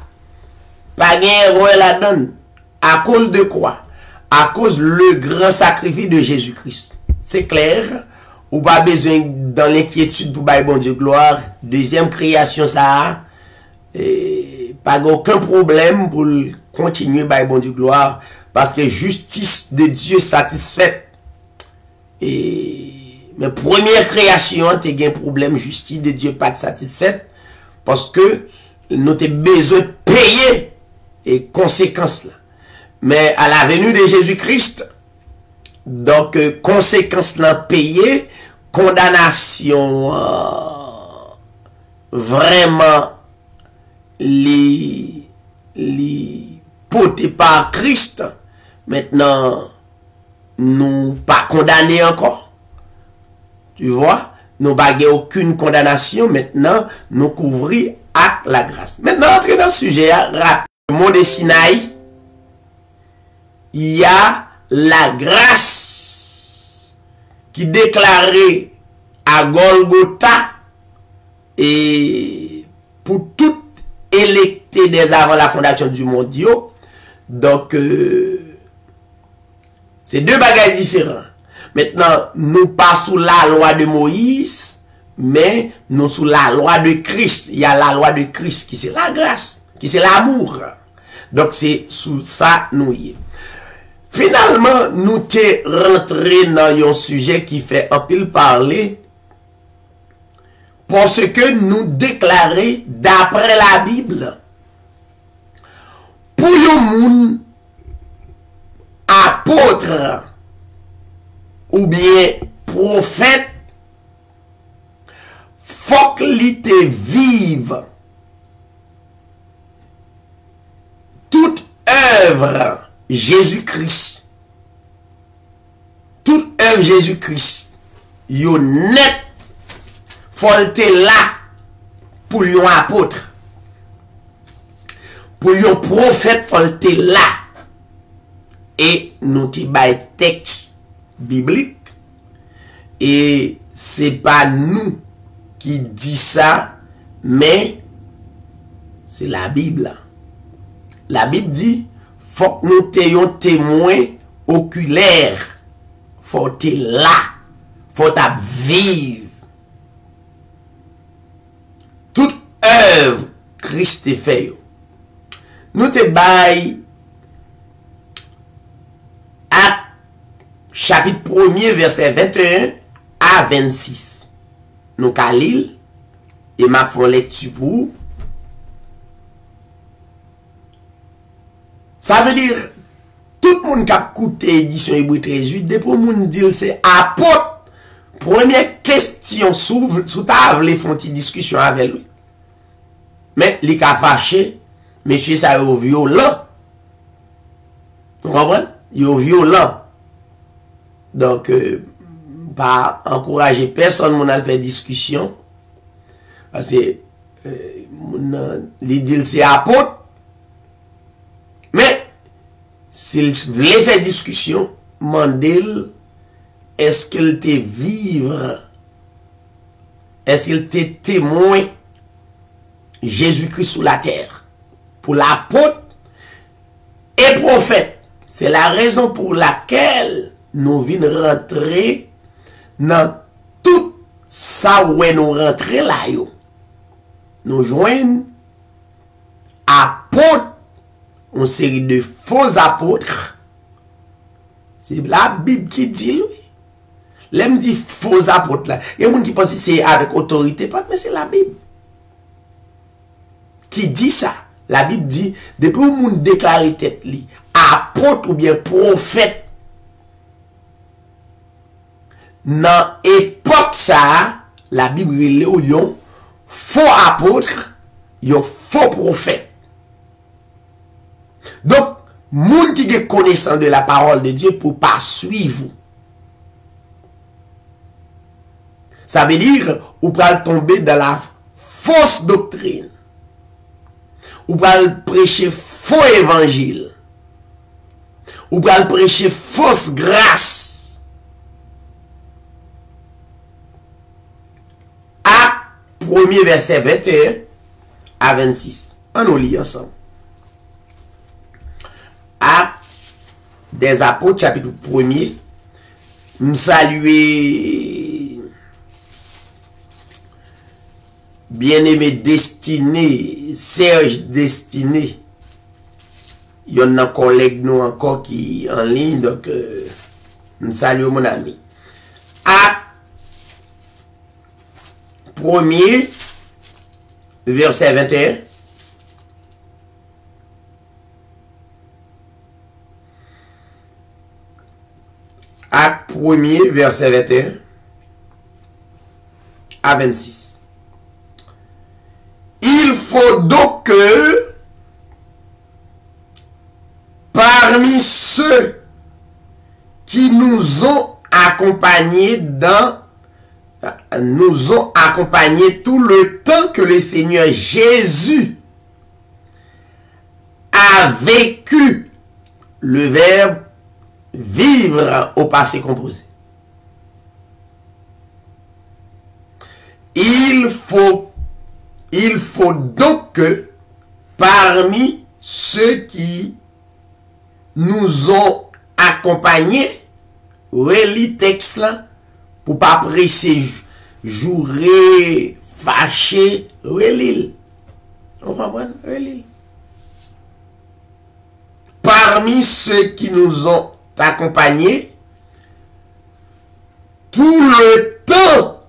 pas gain roi la donne. À cause de quoi? À cause le grand sacrifice de Jésus-Christ. C'est clair. Ou pas besoin dans l'inquiétude pour bailler bon Dieu gloire. Deuxième création, ça, pas aucun problème pour continuer bailler bon Dieu gloire. Parce que justice de Dieu satisfaite. Mais première création, tu as un problème, justice de Dieu pas satisfaite. Parce que nous avons besoin de payer et conséquences là. Mais à la venue de Jésus-Christ, donc conséquences là payées, condamnation vraiment les portées par Christ. Maintenant, nous pas condamnés encore. Tu vois, nous n'avons aucune condamnation. Maintenant, nous couvrons à la grâce. Maintenant, entrer dans le sujet rapide. Le mont de Sinaï, il y a la grâce qui déclarait à Golgotha et pour tout électé dès avant la fondation du monde. Donc, c'est deux bagages différents. Maintenant, nous pas sous la loi de Moïse, mais nous sous la loi de Christ. Il y a la loi de Christ qui c'est la grâce, qui c'est l'amour. Donc c'est sous ça nous y est. Finalement, nous t'es rentré dans un sujet qui fait un pile parler. Parce que nous déclarer d'après la Bible, pour le monde apôtre, ou bien prophète, faut qu'il te vive toute œuvre Jésus-Christ. Toute œuvre Jésus-Christ, yo net, folte là pour yon apôtre, pour yon prophète folte là. Et nous te bay texte biblique. Et c'est pas nous qui dit ça, mais c'est la Bible. La Bible dit, faut que nous ayons témoin oculaire. Faut que là. Faut que vivre. Toute œuvre Christ fait. Nous te bail à chapitre 1er, verset 21 à 26. Nous Khalil et m'a fait lecture pour. Ça veut dire, tout le monde qui a écouté l'édition Hébreu 13:8, depuis le monde dit c'est apôtre. Première question sous table, les font une discussion avec lui. Mais il a fâché, monsieur ça est violent. Vous comprenez? Il est violent. Donc, pas encourager personne à faire discussion. Parce que, il dit c'est apôtre. Mais, s'il voulait faire discussion, mandel, est-ce qu'il te vivre? Est-ce qu'il te témoin Jésus-Christ sous la terre? Pour l'apôtre et prophète. C'est la raison pour laquelle nous venons rentrer dans tout ça où nous rentrons là. Nous joignons apôtres, une série de faux apôtres. C'est la Bible qui dit, lui. L'aime dit faux apôtres là. Il y a des gens qui pensent que c'est avec autorité, pas, mais c'est la Bible qui dit ça. La Bible dit, depuis que vous déclarez tête li, apôtre ou bien prophète, dans l'époque ça, la Bible est yon faux apôtre, yon faux prophète. Donc, moun qui est connaissant de la parole de Dieu pour pas suivre. Ça veut dire, ou pral tomber dans la fausse doctrine. Ou pral prêcher faux évangile. Ou pral prêcher fausse grâce. Acte 1er verset 21 à 26. On nous lit ensemble. Acte des apôtres, chapitre 1er. Nous saluer bien-aimé Destiné, Serge Destiné. Il y en a un collègue nous encore qui en ligne, donc nous saluons mon ami. Acte 1er, verset 21. Acte 1er, verset 21 à 26. Il faut donc que parmi ceux qui nous ont accompagnés tout le temps que le Seigneur Jésus a vécu, le verbe vivre au passé composé. Il faut donc que parmi ceux qui nous ont accompagnés, relis texte là, pour pas presser, jouer, fâcher, relis. On comprend? Relis. Parmi ceux qui nous ont accompagnés, tout le temps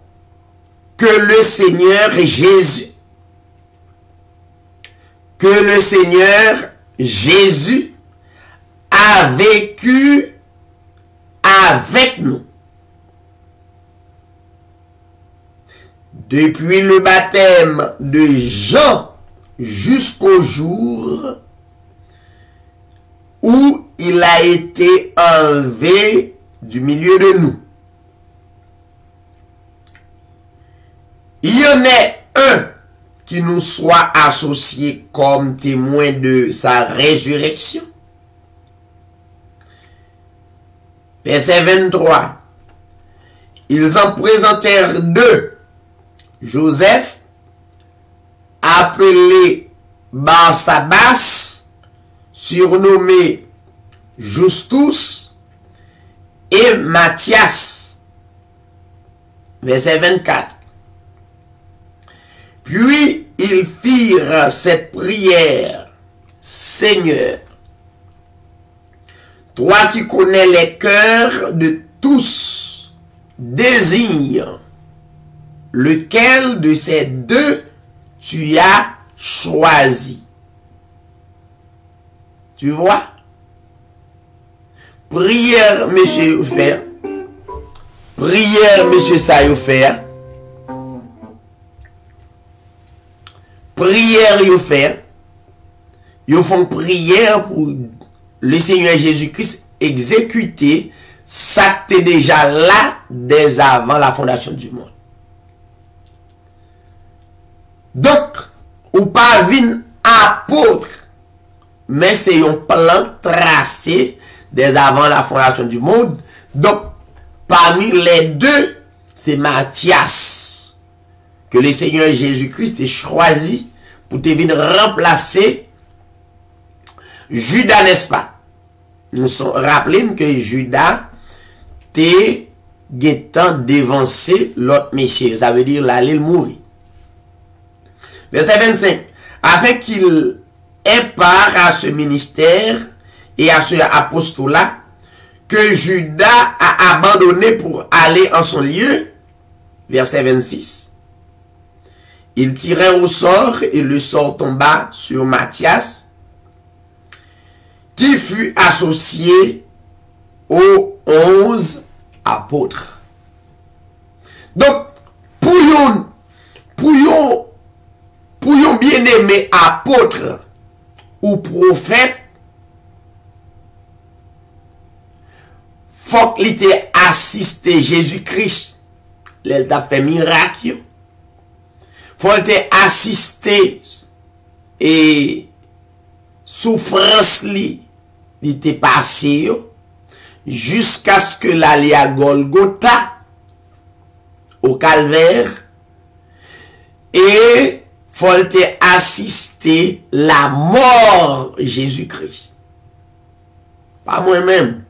que le Seigneur Jésus a vécu avec nous. Depuis le baptême de Jean jusqu'au jour où il a été enlevé du milieu de nous. y en ait un qui nous soit associé comme témoin de sa résurrection. Verset 23. Ils en présentèrent deux, Joseph, appelé Barsabas, surnommé Justus, et Matthias. Verset 24. Puis ils firent cette prière: Seigneur, toi qui connais les cœurs de tous, désigne lequel de ces deux tu as choisi. Tu vois? Prière, monsieur faire. Prière, monsieur ça faire. Prière, yo faire. Yo font prière pour le Seigneur Jésus-Christ exécuter ça qui était déjà là dès avant la fondation du monde. Donc, ou pas vin apôtre, mais c'est un plan tracé dès avant la fondation du monde. Donc, parmi les deux, c'est Matthias que le Seigneur Jésus-Christ a choisi pour te venir remplacer Judas, n'est-ce pas? Nous rappelons que Judas t'est guettant dévancé l'autre monsieur. Ça veut dire l'aller mourir. Verset 25. Afin qu'il ait part à ce ministère et à ce apostolat que Judas a abandonné pour aller en son lieu. Verset 26. Ils tirèrent au sort et le sort tomba sur Matthias, qui fut associé aux 11 apôtres. Donc, pour un bien-aimé apôtre ou prophète, faut qu'il ait assisté Jésus-Christ. Il a fait miracle. Faut qu'il ait assisté et souffrance li était passé jusqu'à ce que l'aller à Golgotha au calvaire et faut assister la mort Jésus-Christ. Pas moi-même.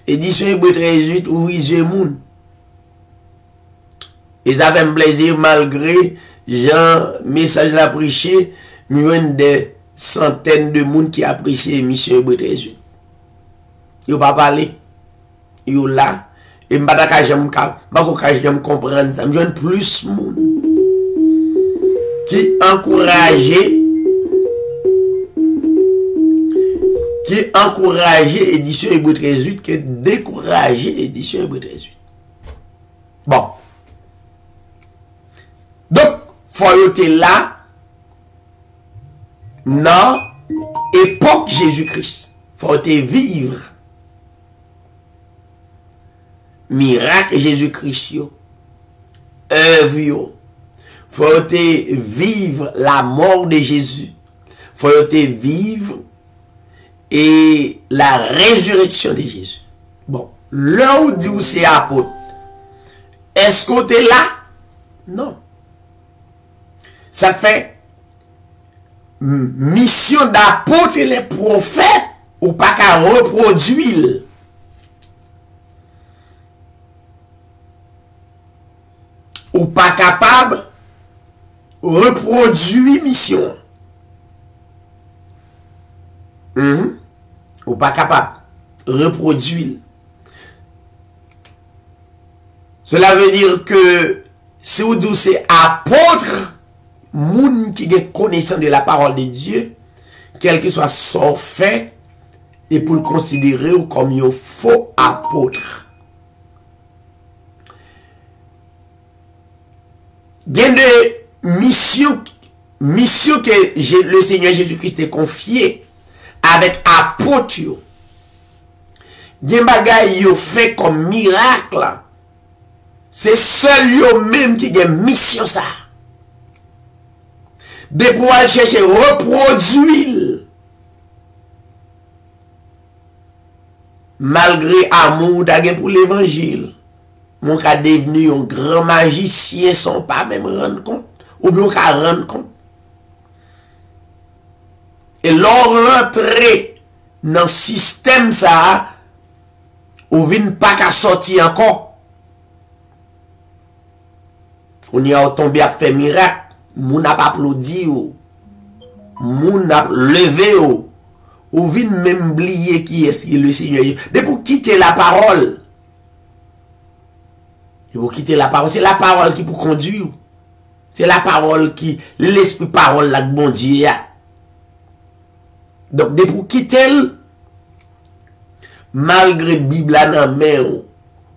Édition Hébreu 13:8 ouvri les moun. Et ça fait un plaisir malgré Jean message la prêché, nous des centaines de monde qui apprécient l'émission Hébreu 13:8. Yo pas parler. Yo là et m'pa j'aime comprendre ça. M'joine plus monde qui encourageait édition Hébreu 13:8 que décourager édition Hébreu 13:8. Bon. Donc, faut être là dans l'époque Jésus-Christ. Faut être vivre miracle Jésus-Christ yo. Œuvre yo. Faut être vivre la mort de Jésus. Faut être vivre et la résurrection de Jésus. Bon, là où dit c'est apôtre. Est-ce que tu es là? Non. Ça fait mission d'apôtre et les prophètes ou pas qu'à reproduire. Ou pas capable reproduire mission. Ou pas capable reproduire. Cela veut dire que si vous dites c'est apôtre, moun qui est connaissant de la parole de Dieu, quel que soit son fait, et pour le considérer comme un faux apôtre. Il y a des missions que le Seigneur Jésus-Christ a confiées avec apôtre. Il y a des bagages fait comme miracle. c'est seul yo même qui a mission ça. De pouvoir chercher reproduire malgré amour d'agé pour l'évangile. Mon cas devenu un grand magicien sans pas même rendre compte ou bien qu'à rendre compte. Et l'on rentrer dans le système ça ou vient pas qu'à sortir encore. On y a tombé à faire miracle. Moun a applaudi ou. Moun a levé ou vient même oublier qui est le Seigneur. De pour quitter la parole. Et pour quitter la parole, c'est la parole qui pour conduire. C'est la parole qui l'esprit parole là bon Dieu. Donc de pour quitter malgré Bible dans main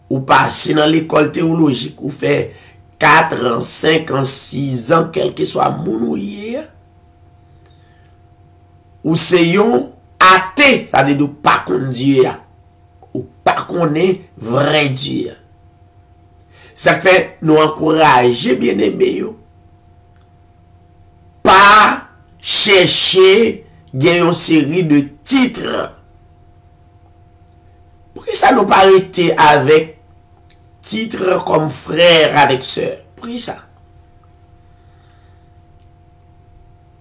ou passer dans l'école théologique ou fait 4 ans, 5 ans, 6 ans, quel que soit mon ou c'est yon athée, ça veut dire pas qu'on Dieu ou pas qu'on est vrai Dieu. Ça fait nous encourager bien aimé pas chercher une série de titres. Pourquoi ça nous pas arrêter avec titres comme frère avec sœur? Pourquoi ça?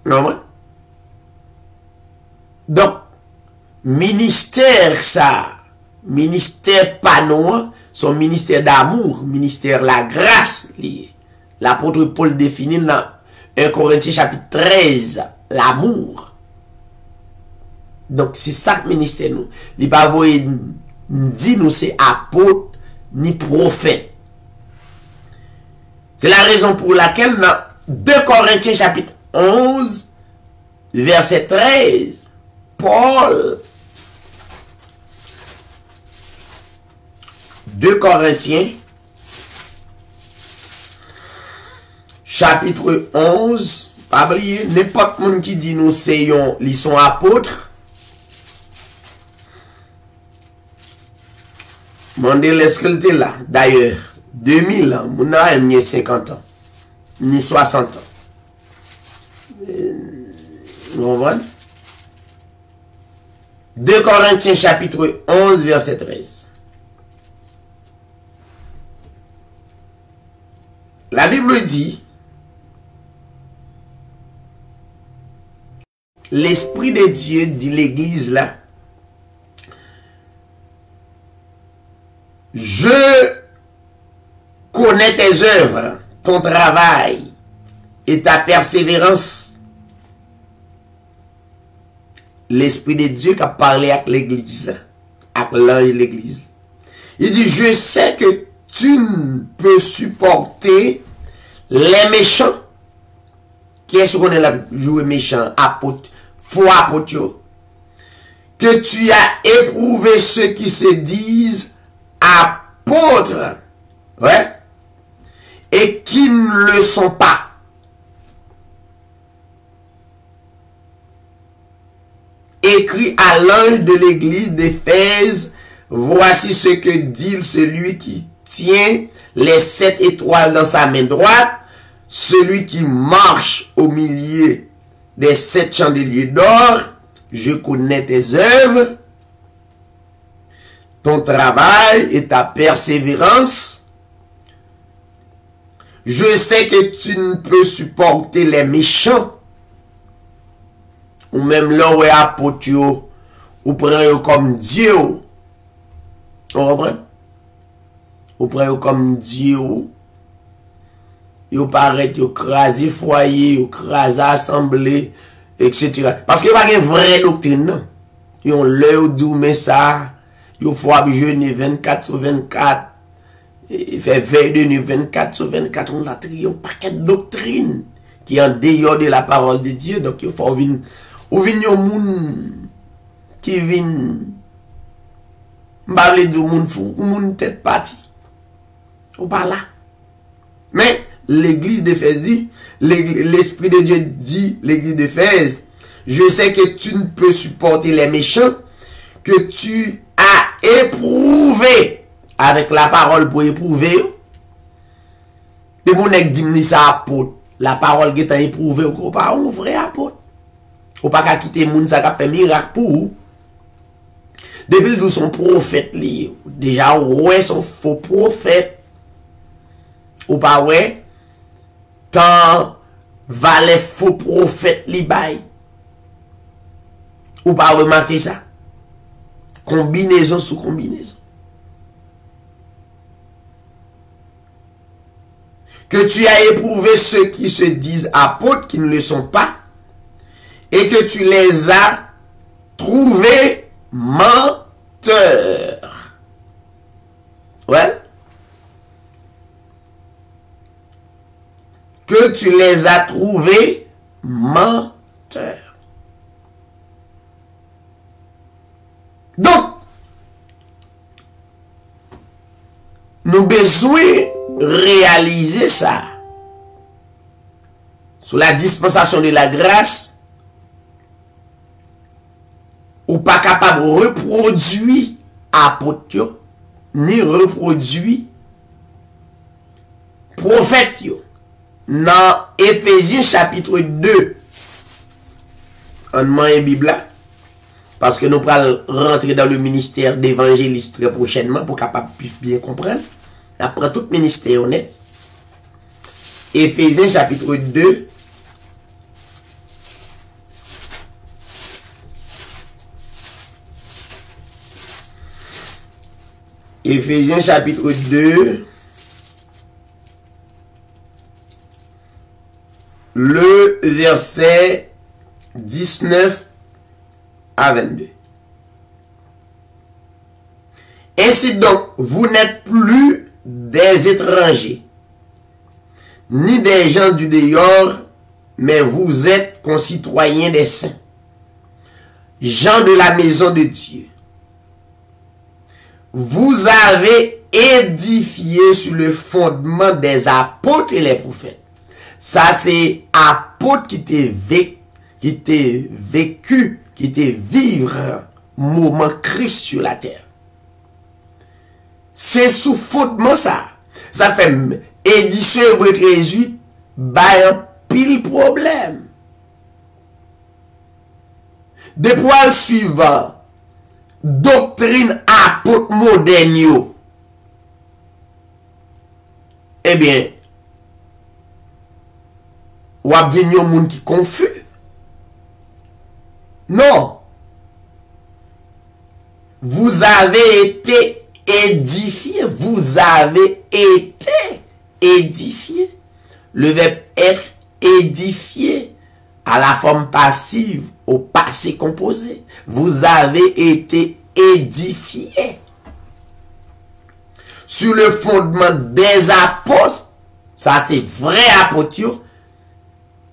Non? Donc, ministère ça, ministère pas non, son ministère d'amour, ministère la grâce lié. L'apôtre Paul définit dans 1 Corinthiens chapitre 13, l'amour. Donc, c'est ça que ministère nous. Il pas voyer dit nous c'est apôtre ni prophète. C'est la raison pour laquelle dans 2 Corinthiens chapitre 11 verset 13 Paul 2 Corinthiens chapitre 11, pas oublier n'importe monde qui dit nous ils sont apôtres. Mandez l'esculté là. D'ailleurs, 2000 ans, mon âme ni 50 ans, ni 60 ans. Vous comprenez? 2 Corinthiens chapitre 11 verset 13. La Bible dit, l'Esprit de Dieu dit l'église là, je connais tes œuvres, ton travail et ta persévérance. L'Esprit de Dieu qui a parlé avec l'église, avec l'ange de l'église. Il dit, je sais que tu ne peux supporter les méchants. Qui est-ce qu'on est là, jouer méchant, apôtre, faux apôtre, que tu as éprouvé ceux qui se disent apôtres, ouais, et qui ne le sont pas. Écrit à l'ange de l'église d'Éphèse, voici ce que dit celui qui tient les 7 étoiles dans sa main droite, celui qui marche au milieu des 7 chandeliers d'or. Je connais tes œuvres, ton travail et ta persévérance. Je sais que tu ne peux supporter les méchants. Ou même là où est apôtre, ou prend comme Dieu. On comprend? Ou prend comme Dieu. Ou paraît yo craser foyer, ou craser assemblée, etc. Parce qu'il n'y a pas une vraie doctrine, non. Yon l'heure d'où mais ça, yon faut jeûner 24 sur 24, et fait veille de nuit 24 sur 24, on a trié un paquet de doctrine qui est en dehors de la parole de Dieu. Donc il faut venir, ou venir un monde qui vient, m'bavle du monde fou, ou monde tête partie. Ou pas là. Mais l'église d'Éphèse dit, l'Esprit de Dieu dit, l'église d'Éphèse, je sais que tu ne peux supporter les méchants, que tu as éprouvé, avec la parole pour éprouver, Et mon nèg dit ça apôtre. La parole qui est éprouvée ou pas un vrai apôtre. Ou pas qu'à quitter moun ça qui fait miracle pour ou. Depuis que son prophète li, déjà ouais son faux prophète. Ou pas ouais tant valait faux prophète li bay. Ou pas remarquer ça? Combinaison sous combinaison. Que tu as éprouvé ceux qui se disent apôtres, qui ne le sont pas, et que tu les as trouvés menteurs. Ouais. Que tu les as trouvés menteurs. Donc, nous avons besoin de réaliser ça. Sous la dispensation de la grâce, ou pas capable de reproduire apôtre, ni reproduire prophète. Dans Éphésiens chapitre 2, on met la Bible là. Parce que nous allons rentrer dans le ministère d'évangéliste très prochainement pour capable bien comprendre. Après tout ministère honnête. Éphésiens chapitre 2. Éphésiens chapitre 2. Le verset 19 à 22. Ainsi donc, vous n'êtes plus des étrangers, ni des gens du dehors, mais vous êtes concitoyens des saints, gens de la maison de Dieu. Vous avez édifié sur le fondement des apôtres et les prophètes. Ça, c'est apôtres qui t'est vécu, qui te vivre moment Christ sur la terre. C'est sous fondement ça. Ça fait édition Hébreux 13:8, un pile problème. Des poils suivants, doctrine apôtre moderne, eh bien, ou a venu un monde qui confus. Non. Vous avez été édifié. Vous avez été édifié. Le verbe être édifié à la forme passive au passé composé. Vous avez été édifié. Sur le fondement des apôtres. Ça c'est vrai apôtre.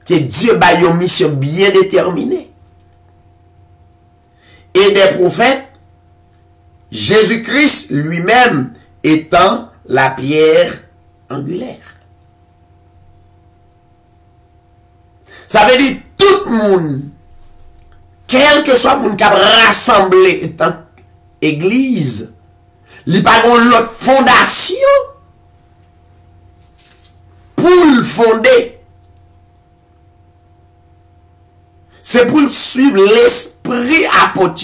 Que Dieu a une mission bien déterminée. Et des prophètes, Jésus-Christ lui-même étant la pierre angulaire. Ça veut dire tout le monde, quel que soit le monde qui a rassemblé étant église, il n'y a pas l'autre fondation pour le fonder. C'est pour suivre l'esprit apôtre,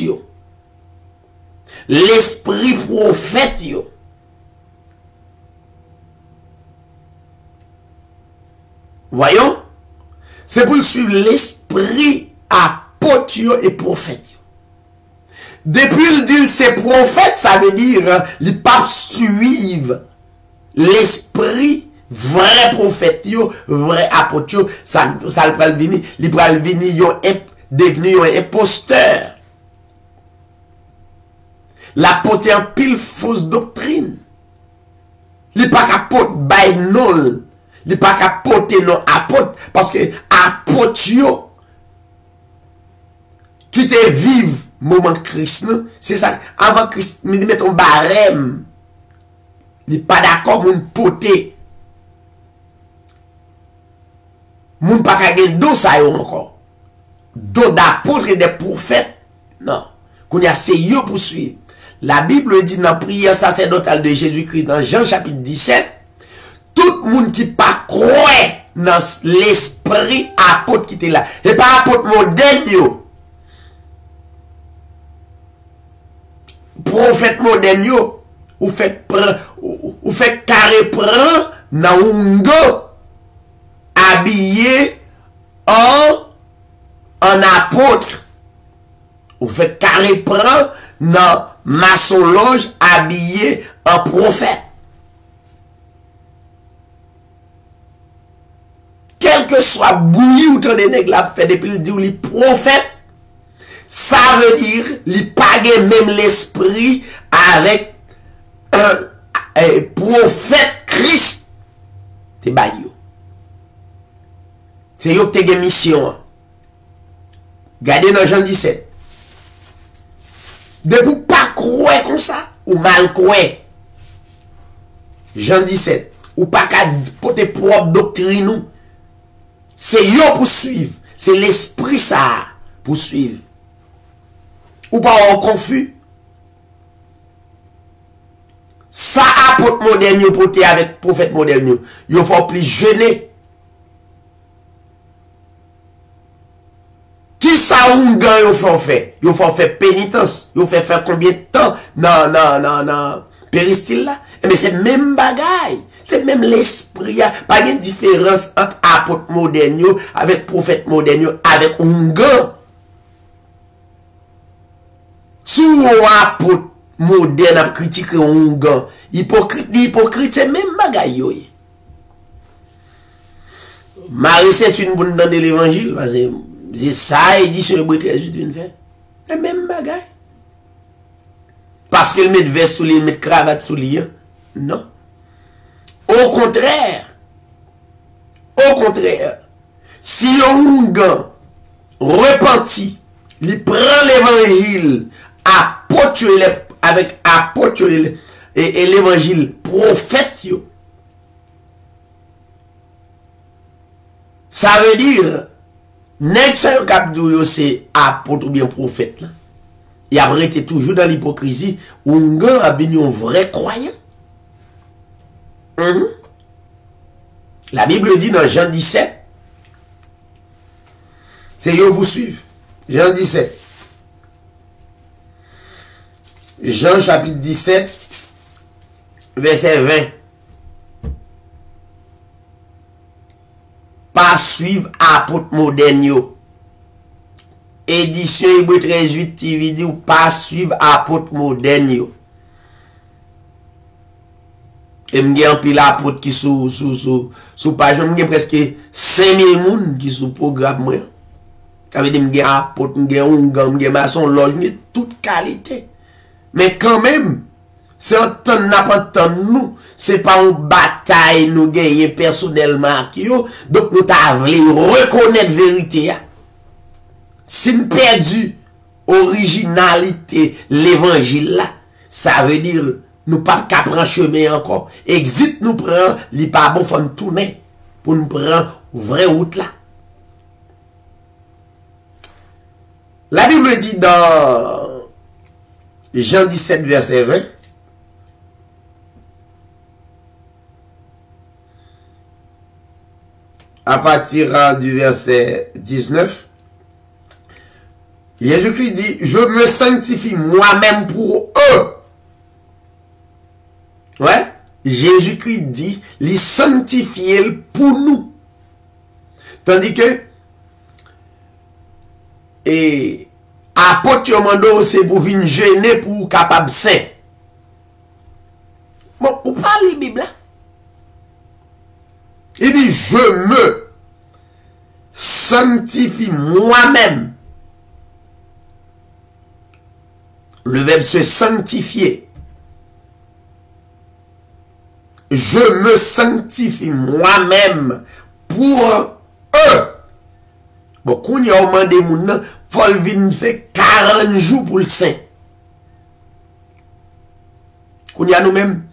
l'esprit prophète. Voyons, c'est pour suivre l'esprit apôtre et prophète. Depuis le dire c'est prophète, ça veut dire les papes suivent l'esprit vrai prophète, vrai apôtre, ça le pral venir, il pral venir devenir un imposteur. L'apôtre en pile fausse doctrine. Il pas apôtre by nul, il pas apôtre non apôtre parce que apôtre qui te vive moment Christ, c'est ça avant Christ, il met un barème. Il pas d'accord mon poté. Moun pa ka gen do sa yo encore. Do d'apôtres et des prophètes. Non. Qu'on y a c'est yo pour suivre. La Bible dit dans la prière sacerdotale de Jésus-Christ dans Jean chapitre 17, tout le monde qui pas croire dans l'esprit apôtre qui était là. C'est pas apôtre moderne yo. Prophète moderne yo. Ou fait carré prend dans un go habillé en apôtre. Ou fait carré prend dans maçon loge habillé en prophète. Quel que soit bouilli ou tant de nègres la fait depuis le dit li prophète, ça veut dire li pas même l'esprit avec un prophète Christ. C'est ba yo. C'est yo qui te gen mission. Gardez dans Jean 17. De vous pas croire comme ça ou mal croire. Jean 17. Ou pas qu'à porter propre doctrine nous. C'est yo pour suivre. C'est l'esprit ça pour suivre. Ou pas en confus. Ça apôtre moderne yo porter avec prophète moderne yo faut plus jeûner. Qui ça ou gan yo faut faire? Yo faut faire pénitence. Yo fait faire combien de temps non péristyle là? Mais c'est même bagaille. C'est même l'esprit. Pas de différence entre apôtre moderne avec prophète moderne avec un gars. Si un apôtre moderne a critiqué un gars, hypocrite c'est même bagaille. Marie c'est une bonne dans de l'évangile parce que c'est ça édition de Jésus d'une fait. C'est même bagaille. Parce qu'il met veste sous lui, met cravate sous lui. Non. Au contraire, si un gars repenti, il prend l'évangile avec apôtre et l'évangile prophète, ça veut dire, n'est-ce que c'est apôtre ou bien prophète là? Et après, tu es toujours dans l'hypocrisie, où un gars a venu un vrai croyant. La Bible dit dans Jean 17, c'est yo vous suivre. Jean 17. Jean chapitre 17, verset 20. Pas suivre apôtre moderne yo. Édition Hébreu 13:8 TV dit ou pas suivre apôtre moderne yo. Et m'gè un pile apôtre qui sous page, m'gè presque 5000 moun qui sous programme moi. Ça veut dire m'gè apôtre, m'gè un gang, m'gè maçon loge, m'gè toute qualité. Mais quand même, c'est un temps n'importe nous, c'est pas une bataille nous gagner personnellement qui yo. Donc nous t'a voulu reconnaître vérité. Si nous perdu originalité l'évangile là, ça veut dire nous pas qu'à prendre chemin encore. Exit nous prend, li pas bon faut nous tourner pour nous prendre vraie route là. La Bible dit dans Jean 17 verset 20, à partir du verset 19, Jésus-Christ dit, je me sanctifie moi-même pour eux. Ouais, Jésus-Christ dit, les sanctifier pour nous. Tandis que, et apôtre mando c'est pour venir gêner pour capable saint. Bon, pour parler la Bible là. Il dit je me sanctifie moi-même. Le verbe se sanctifier. Je me sanctifie moi-même pour eux. Bon, quand il y a demandé moun, faut venir faire 40 jours pour le saint. Quand il y a nous-mêmes,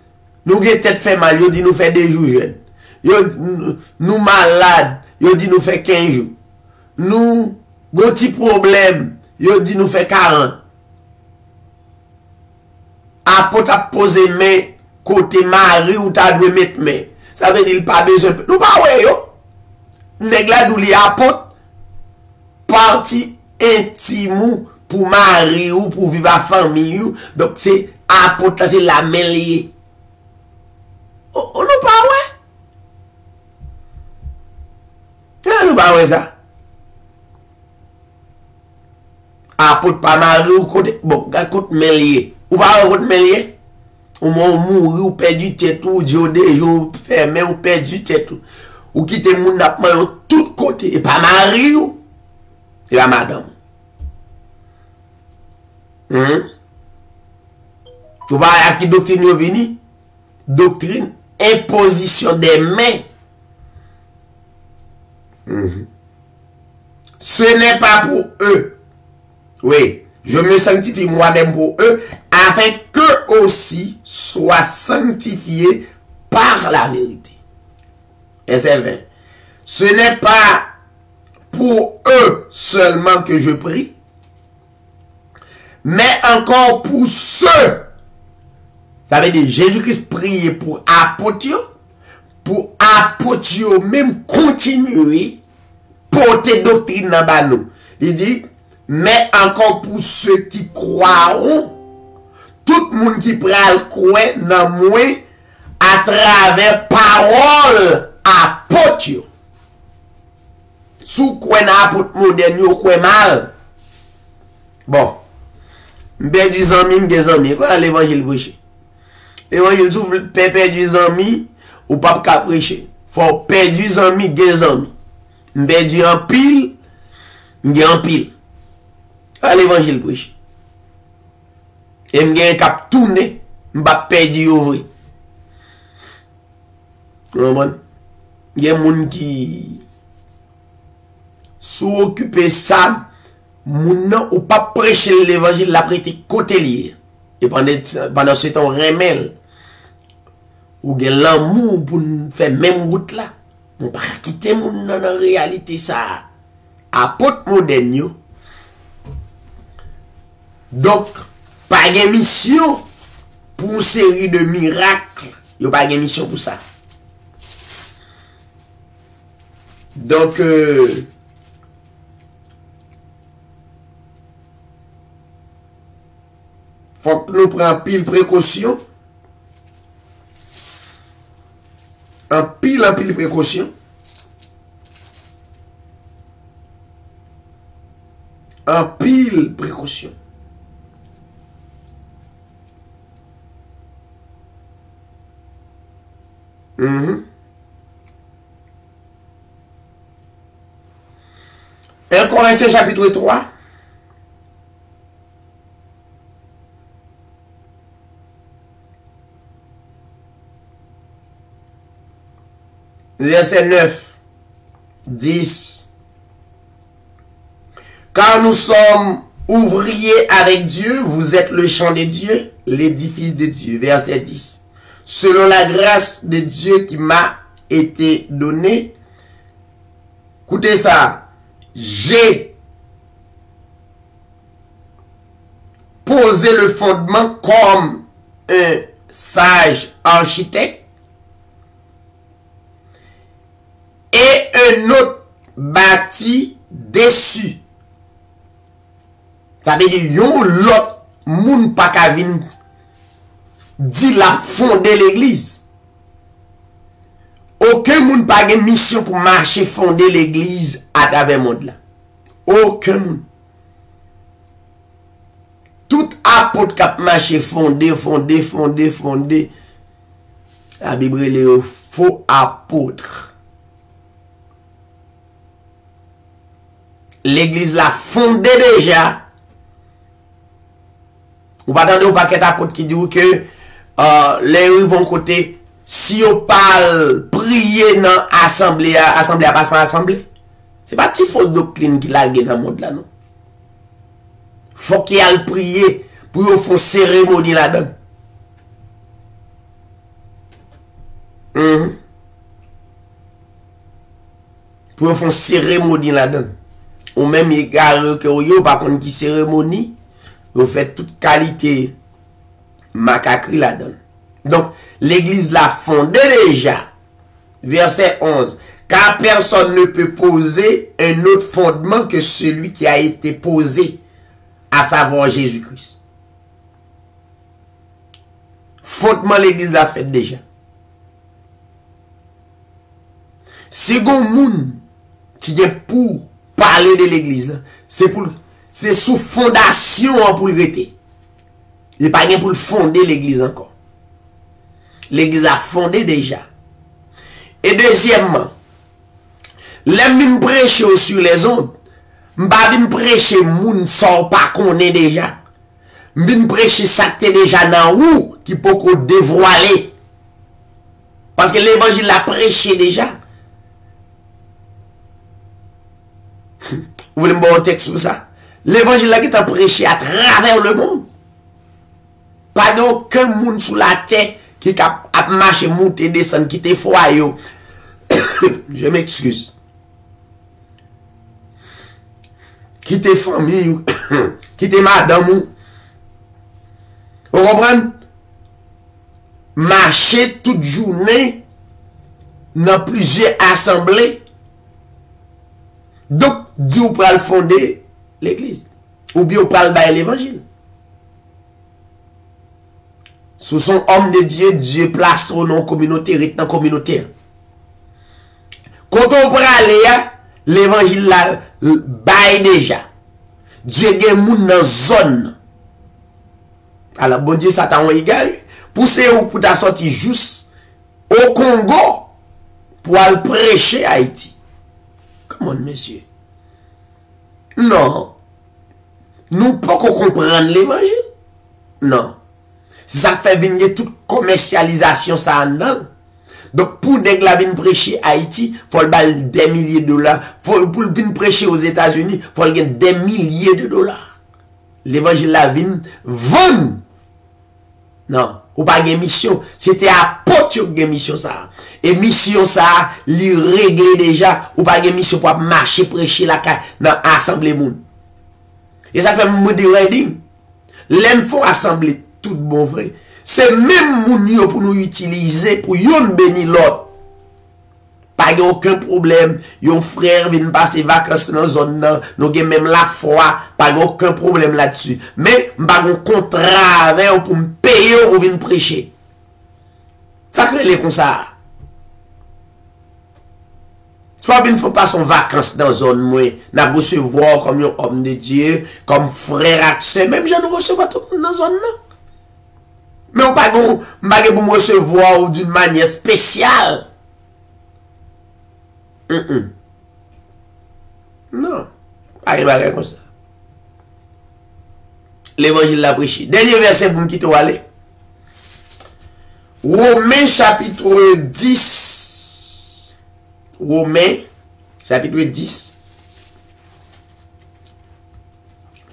nous avons peut-être fait mal, yo dit nous fait 2 jours jeunes. Nous malades, yo dit nous fait 15 jours. Nous, bon petit problème, yo dit nous fait 40. Apôtre a posé main côté Marie ou t'as dû mettre main. Ça veut dire pas besoin. Nous pas ouais yo. Nèg la dou li apôtre parti intime pour marier ou pour vivre à famille. Donc c'est apôtre c'est la mêlée. Oh, nous pas ouais. Nous pas ouais ça. Apôtre pas marié ou côté bon, côté mêlée. Ou pas côté mêlée. Ou mourir ou perdu tête ou diodé ou fermé ou perdu tête ou quitter moun n'a pas tout côté et pas marié ou et la madame. Tu vois à qui doctrine yo vini? Doctrine imposition des mains. Ce n'est pas pour eux. Oui, je me sanctifie moi-même pour eux, afin qu'eux aussi soient sanctifiés par la vérité. Verset 20. Ce n'est pas pour eux seulement que je prie, mais encore pour ceux. Ça veut dire Jésus-Christ priait pour apôtres, même continuer porter doctrine dans bas nous. Il dit mais encore pour ceux qui croiront, tout le monde qui pral croire dans moi à travers parole apôtre. Sous quoi na apôtre moderne yo quoi mal. Bon. M'be du zami, m'des amis, quoi l'évangile prêcher. L'évangile sous pépé du amis ou pas ka prêcher. Faut perdre du amis des amis. M'be du en pile, m'di en pile. À l'évangile prêche. Et m'gen cap tourner, m'pa perdu ouvrir. Comprendre? Gen moun qui sous occupé ça, moun nan ou pas prêcher l'évangile la prêter côté lié. Et pendant ce temps remel ou gen l'amour pour faire même route là. On pas quitter moun nan en réalité ça. Apôtre moderne yo. Donc, pas de mission pour une série de miracles. Il n'y a pas de mission pour ça. Donc, faut que nous prenions pile précaution. En pile précaution. En pile précaution. Mm-hmm. 1 Corinthiens chapitre 3. Verset 9, 10. Car nous sommes ouvriers avec Dieu, vous êtes le champ de Dieu, l'édifice de Dieu. Verset 10. Selon la grâce de Dieu qui m'a été donnée, écoutez ça, j'ai posé le fondement comme un sage architecte et un autre bâti dessus. Ça veut dire yon l'autre moun pa ka vin dit la fonder l'église. Aucun monde pas de mission pour marcher fonder l'église à travers le monde là. Aucun monde. Tout apôtre qui a marché fonder. La Bible est le faux apôtre. L'église l'a fondé déjà. Vous pas attendre au paquet d'apôtres qui dit que les vont côté si on parle prier dans assemblée à passer dans assemblée. C'est pas si fausse doctrine qui l'a dans le monde là non. Faut qu'il y ait prier pour faire cérémonie là-dedans. Pour faire cérémonie là-dedans. Ou même il y a que yo par contre qui cérémonie, vous faites toute qualité macacri là-dedans. Donc l'église l'a fondé déjà. verset 11. Car personne ne peut poser un autre fondement que celui qui a été posé, à savoir Jésus-Christ. Fondement l'église l'a fait déjà. Second monde qui vient pour parler de l'église, c'est sous fondation pour le rester. Il n'est pas bien pour le fonder l'église encore. L'église a fondé déjà. Et deuxièmement, l'aime prêcher sur les ondes. M'pa vin prêcher moun sans pas connaît déjà. M'vin prêcher ça qui déjà dans ou qui peut qu'on dévoiler. Parce que l'évangile l'a prêché déjà. Vous voulez me donner un texte sur ça? L'évangile là qui t'a prêché à travers le monde. Pas d'aucun monde sous la terre qui a marché, monter, descendre, quitter foyer. Je m'excuse. Quitter famille, quitter madame. Vous comprenez? Marcher toute journée dans plusieurs assemblées. Donc, Dieu peut fonder l'église. Ou bien, on peut bailler l'évangile. Sous son homme de Dieu, Dieu place son nom communautaire, dans communautaire. Quand on peut aller, l'évangile là, baille déjà. Dieu gen moun dans zone. Alors, bon Dieu, ça t'a égal. Poussez ou pour ta sortie juste au Congo pour aller prêcher à Haïti. Comment, monsieur? Non. Nous pas comprendre l'évangile. Non. C'est ça qui fait venir toute commercialisation ça en dedans. Donc pour nèg la vinn prêcher Haïti, faut le bal des milliers de dollars. Faut pour venir prêcher aux États-Unis, faut le gagner des milliers de dollars. L'évangile la vinn vendre. Non, ou pas gen mission, c'était apôtre yo gen mission ça. Et mission ça li régler déjà, ou pas gen mission pour marcher prêcher la dans assemblée moun. Et ça fait mode wedding. L'en faut assembler tout bon vrai. C'est même moun yo pour nous utiliser pour yon béni l'autre. Pas aucun problème. Yon frère vient passer vacances dans zone nan, nous gen même la foi, pas aucun problème là-dessus. Mais m'pa gon contrat avec pour me payer ou venir prêcher. Ça crée les comme ça. Soit vient faut pas son vacances dans zone moi, n'a recevoir comme un homme de Dieu, comme frère accès, même je nous recevoir tout dans zone nan. Mais on pas gon m'pa pour me recevoir d'une manière spéciale. Non, pas comme ça. L'évangile l'a prêché. Dernier verset pour me quitter aller. Romains chapitre 10. Romains chapitre 10.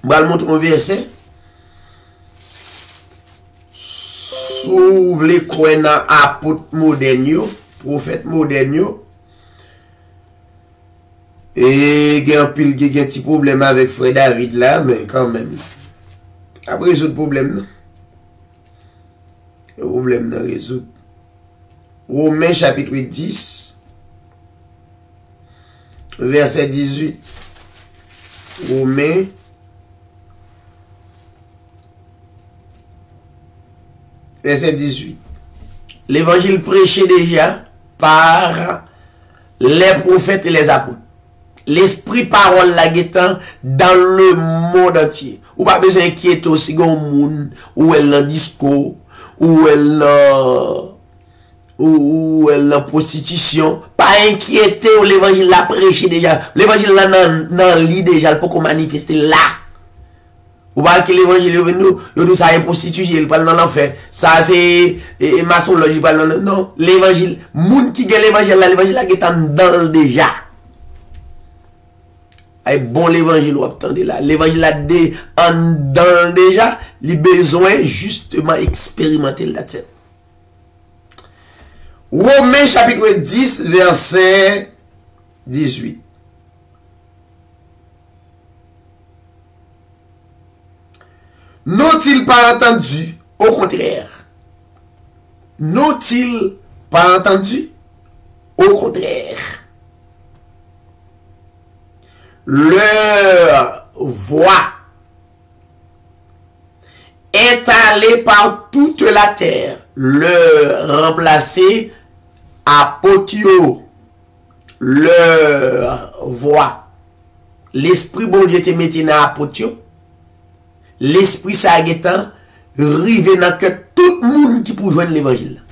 Je vais vous montrer un verset. S'ouvre les coins apôtre moderne, prophète moderne. Et il y a un petit problème avec frère David là, mais quand même. Après, résoudre le problème. Le problème n'est résoudre. Romains chapitre 10, verset 18. Romains. Verset 18. L'évangile prêché déjà par les prophètes et les apôtres. L'esprit parole la guetant dans le monde entier. Ou pas besoin d'inquiéter aussi gon moun ou elle en disco ou elle en prostitution. Pas inquiéter ou l'évangile la prêché déjà. L'évangile là nan lit déjà le peut manifester là. Ou pas que l'évangile est venu, yo ça est prostitué, il parle dans l'enfer. Ça c'est maçonnerie, il parle dans non, l'évangile, moun qui gagne l'évangile là guetant dans déjà. Bon l'évangile ou attendez là l'évangile là dans déjà les besoins justement expérimenter la tête. Romains chapitre 10 verset 18. N'ont-ils pas entendu? Au contraire. N'ont-ils pas entendu? Au contraire, leur voix est allée par toute la terre, leur remplacer apotio, leur voix. L'esprit bon Dieu te mette dans apotio, l'esprit ça getan rive dans que tout le monde qui pour joindre l'évangile.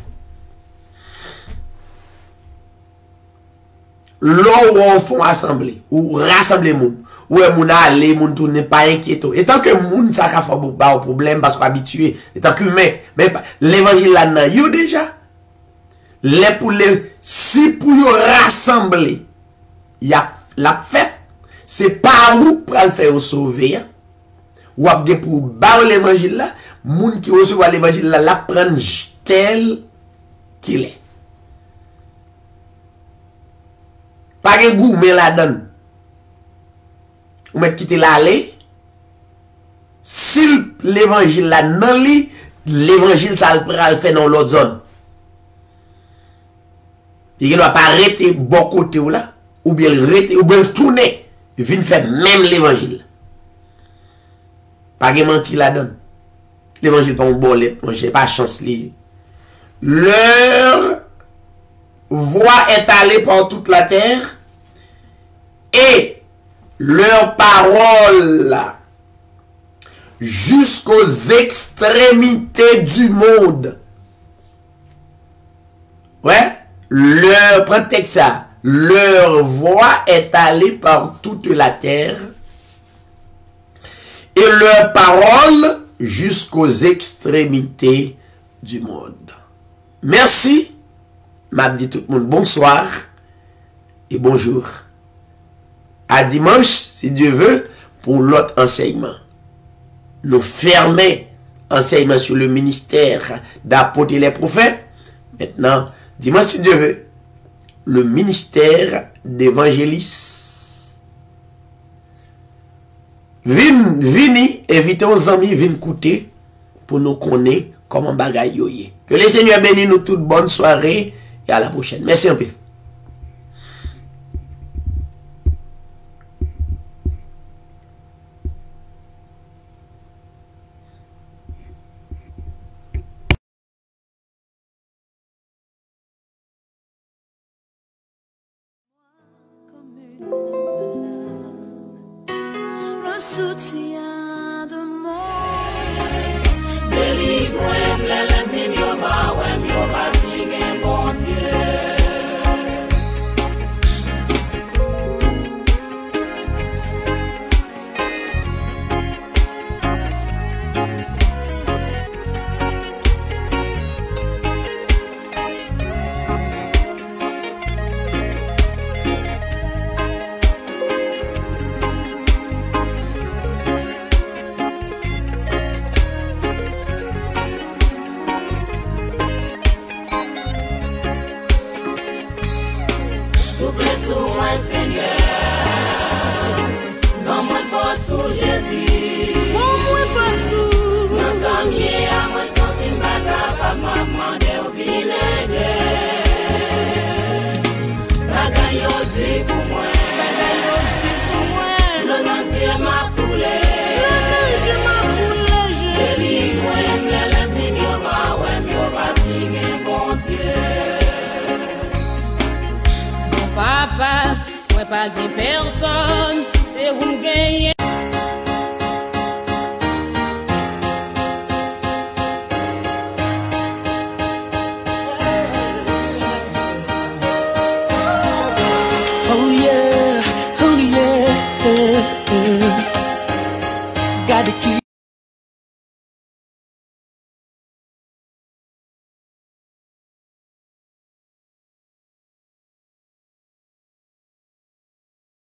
Là où on fait assemblée, ou rassembler moun, où moun aller, moun tourner pas inquiétant. Et tant que moun ça ka fait pas problème parce qu'on habitué, et tant que mais l'évangile là nan yo déjà. Si pour yo rassembler, y a la fête, c'est pas nous pour le faire sauver. Ou ap de pour ba l'évangile là, moun qui recevoir l'évangile là, la prendre tel qu'il est. Pas de goût, mais la donne. Ou met quitter l'aller. Si l'évangile là non li, l'évangile ça le prend le faire dans l'autre zone. Il ne doit pas arrêter bon côté ou là, ou bien arrêter, ou bien tourner, vient faire même l'évangile. Pas de mentir la donne. L'évangile pas un bolet, j'ai pas chance li. Leur voix est allée par toute la terre et leur parole jusqu'aux extrémités du monde. Ouais, prenez ça. Leur voix est allée par toute la terre et leur parole jusqu'aux extrémités du monde. Merci. M'a dit tout le monde bonsoir et bonjour. À dimanche, si Dieu veut, pour l'autre enseignement. Nous fermer enseignement sur le ministère d'apôtres et les prophètes. Maintenant, dimanche, si Dieu veut, le ministère d'évangéliste. Vini, invitez aux amis, vini écouter pour nous connaître comment bagaille yoye. Que le Seigneur bénisse nous toute bonne soirée et à la prochaine. Merci un peu. Soutien de moi. Délivre-moi, la mignonne, ouais, mieux fatigué, bon Dieu. Seigneur, non moi force sous Jésus, non moi force sous, non amis à moi senti m'baka pas maman de vinaigre, bagaille aussi pour moi, le nazier m'a poulé, délivre-moi la mignon va ouais mieux fatigué bon Dieu. Papa, moi pas de personne, c'est vous me gagner.